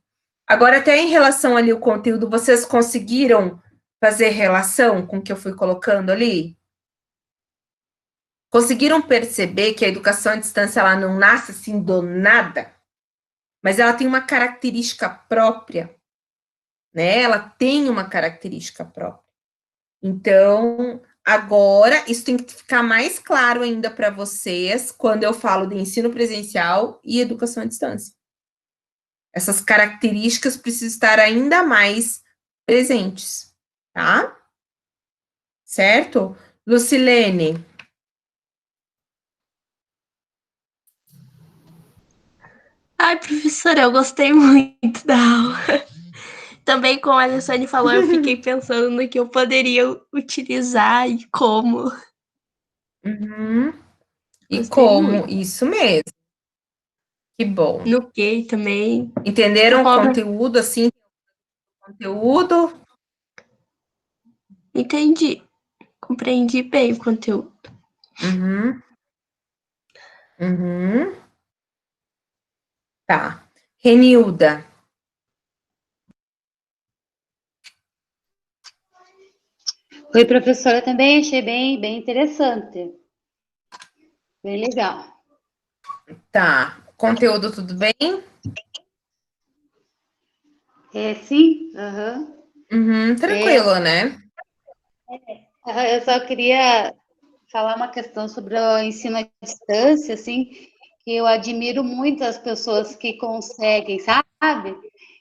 Agora, até em relação ali ao conteúdo, vocês conseguiram fazer relação com o que eu fui colocando ali? Conseguiram perceber que a educação à distância ela não nasce assim do nada, mas ela tem uma característica própria, né? Ela tem uma característica própria. Então, agora, isso tem que ficar mais claro ainda para vocês quando eu falo de ensino presencial e educação à distância. Essas características precisam estar ainda mais presentes, tá? Certo? Lucilene. Ai, professora, eu gostei muito da aula. Também, como a Alessandra falou, eu fiquei pensando no que eu poderia utilizar e como. Uhum. E Gostei como? muito. Isso mesmo. Que bom. No que também. Entenderam o Como... conteúdo, assim? Conteúdo? Entendi. Compreendi bem o conteúdo. Uhum. Uhum. Tá. Renilda. Oi, professora, também achei bem interessante. Bem legal. Tá. Conteúdo, tudo bem? Sim, aham. Uhum. Tranquilo, né? Eu só queria falar uma questão sobre o ensino à distância, assim, que eu admiro muito as pessoas que conseguem, sabe?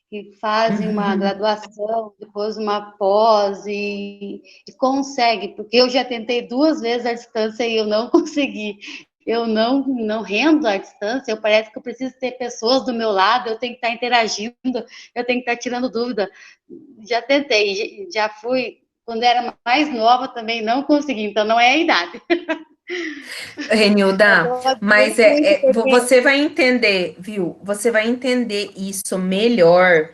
Que fazem uma Uhum. graduação, depois uma pós e conseguem, porque eu já tentei 2 vezes à distância e eu não consegui. Eu não rendo à distância, eu parece que eu preciso ter pessoas do meu lado, eu tenho que estar interagindo, eu tenho que estar tirando dúvida. Já tentei, já fui, quando era mais nova também não consegui, então não é a idade. Mas Renilda, eu admiro mas muito, porque você vai entender, viu? Você vai entender isso melhor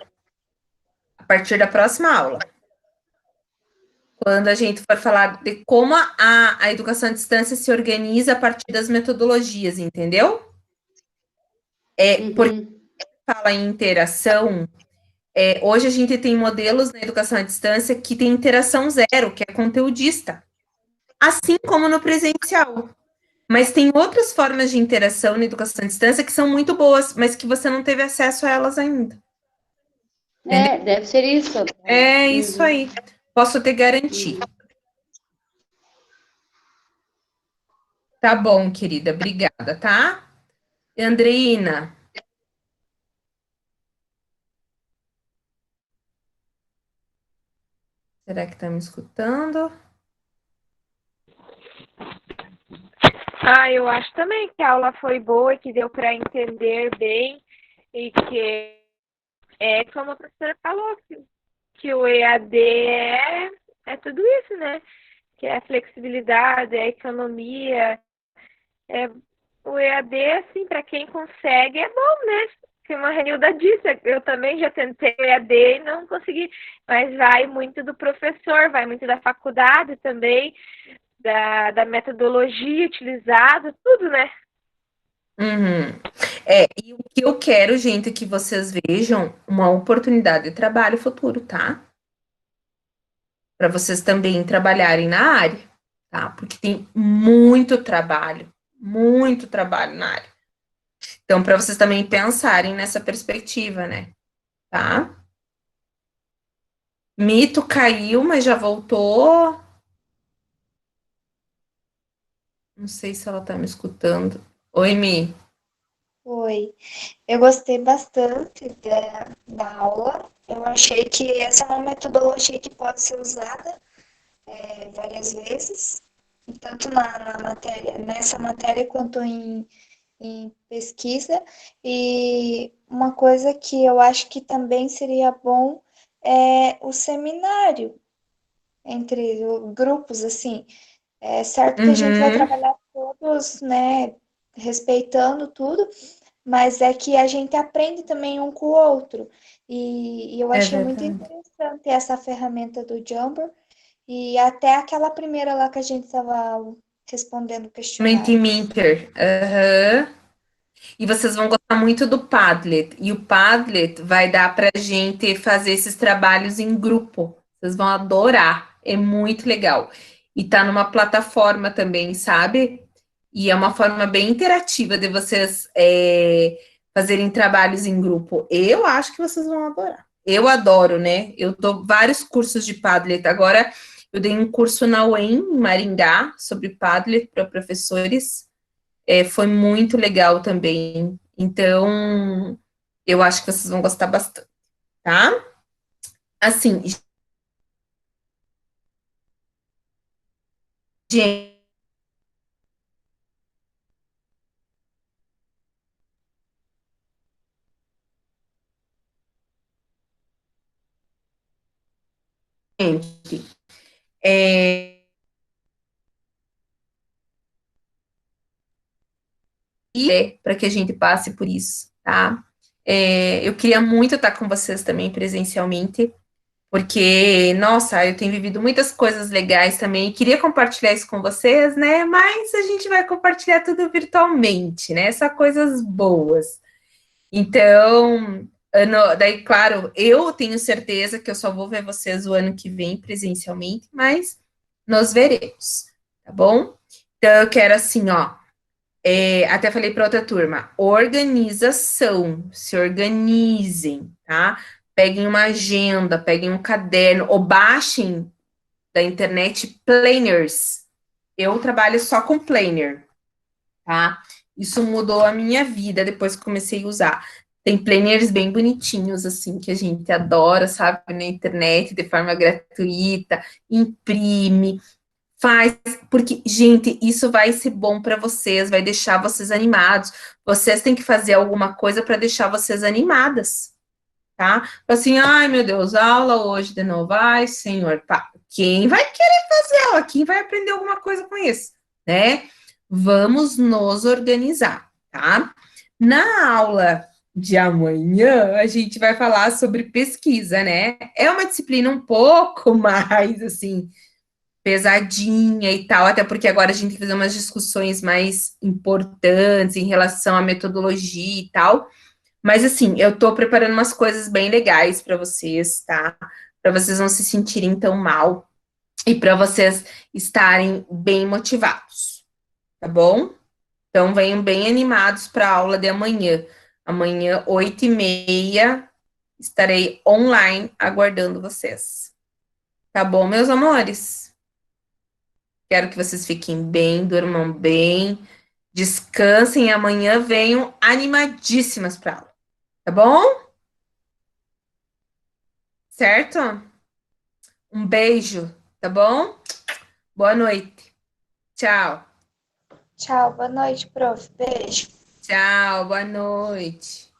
a partir da próxima aula. Quando a gente for falar de como a educação à distância se organiza a partir das metodologias, entendeu? Porque fala em interação, hoje a gente tem modelos na educação à distância que tem interação zero, que é conteudista, assim como no presencial. Mas tem outras formas de interação na educação à distância que são muito boas, mas que você não teve acesso a elas ainda. deve ser isso. É isso aí. Posso te garantir. Tá bom, querida. Obrigada, tá? Andreina. Será que tá me escutando? Eu acho também que a aula foi boa, que deu para entender bem e que como a professora falou, que o EAD é tudo isso, né? Que é a flexibilidade, é a economia. O EAD, assim, para quem consegue, é bom, né? Como a Renilda disse, eu também já tentei o EAD e não consegui, mas vai muito do professor, vai muito da faculdade também, da metodologia utilizada, tudo, né? Uhum. E o que eu quero, gente, é que vocês vejam uma oportunidade de trabalho futuro, tá? Para vocês também trabalharem na área, tá? Porque tem muito trabalho na área. Então, para vocês também pensarem nessa perspectiva, né? Tá? Mito caiu, mas já voltou. Não sei se ela tá me escutando. Oi, Mi. Oi, eu gostei bastante da aula. Eu achei que essa é uma metodologia que pode ser usada várias vezes, tanto na matéria, nessa matéria quanto em pesquisa. E uma coisa que eu acho que também seria bom é o seminário entre grupos, assim. É certo que a gente vai Uhum, trabalhar todos, né, respeitando tudo, mas é que a gente aprende também um com o outro. E eu é achei muito verdade. interessante essa ferramenta do Jumper e até aquela primeira lá que a gente estava respondendo o questionário. Mentimeter. Aham. E vocês vão gostar muito do Padlet. E o Padlet vai dar pra gente fazer esses trabalhos em grupo. Vocês vão adorar. É muito legal. E tá numa plataforma também, sabe? E é uma forma bem interativa de vocês fazerem trabalhos em grupo. Eu acho que vocês vão adorar. Eu adoro, né? Eu dou vários cursos de Padlet. Agora, Eu dei um curso na UEM, em Maringá, sobre Padlet para professores. Foi muito legal também. Então, eu acho que vocês vão gostar bastante, tá? Assim, gente, para que a gente passe por isso, tá? Eu queria muito estar com vocês também presencialmente, porque, nossa, eu tenho vivido muitas coisas legais também, queria compartilhar isso com vocês, né? Mas a gente vai compartilhar tudo virtualmente, né? Só coisas boas. Então, daí, claro, eu tenho certeza que eu só vou ver vocês o ano que vem presencialmente, mas nós veremos, tá bom? Então, eu quero assim, ó, até falei para outra turma, organização, se organizem, tá? Peguem uma agenda, peguem um caderno, ou baixem da internet planners. Eu trabalho só com planner, tá? Isso mudou a minha vida depois que comecei a usar. Tem planners bem bonitinhos, assim, que a gente adora, sabe, na internet, de forma gratuita, imprime, faz, porque, gente, isso vai ser bom para vocês, vai deixar vocês animados. Vocês têm que fazer alguma coisa para deixar vocês animadas, tá? Assim, ai meu Deus, aula hoje de novo, ai senhor, pá, quem vai querer fazer aula? Quem vai aprender alguma coisa com isso, né? Vamos nos organizar, tá? Na aula de amanhã, a gente vai falar sobre pesquisa, né? É uma disciplina um pouco mais, assim, pesadinha e tal, até porque agora a gente tem que fazer umas discussões mais importantes em relação à metodologia e tal. Mas assim, eu tô preparando umas coisas bem legais para vocês, tá? Para vocês não se sentirem tão mal e para vocês estarem bem motivados, tá bom? Então venham bem animados para a aula de amanhã. Amanhã, 8h30, estarei online aguardando vocês. Tá bom, meus amores? Quero que vocês fiquem bem, durmam bem, descansem e amanhã venham animadíssimas para aula. Tá bom? Certo? Um beijo, tá bom? Boa noite. Tchau. Tchau, boa noite, prof. Beijo. Tchau, boa noite.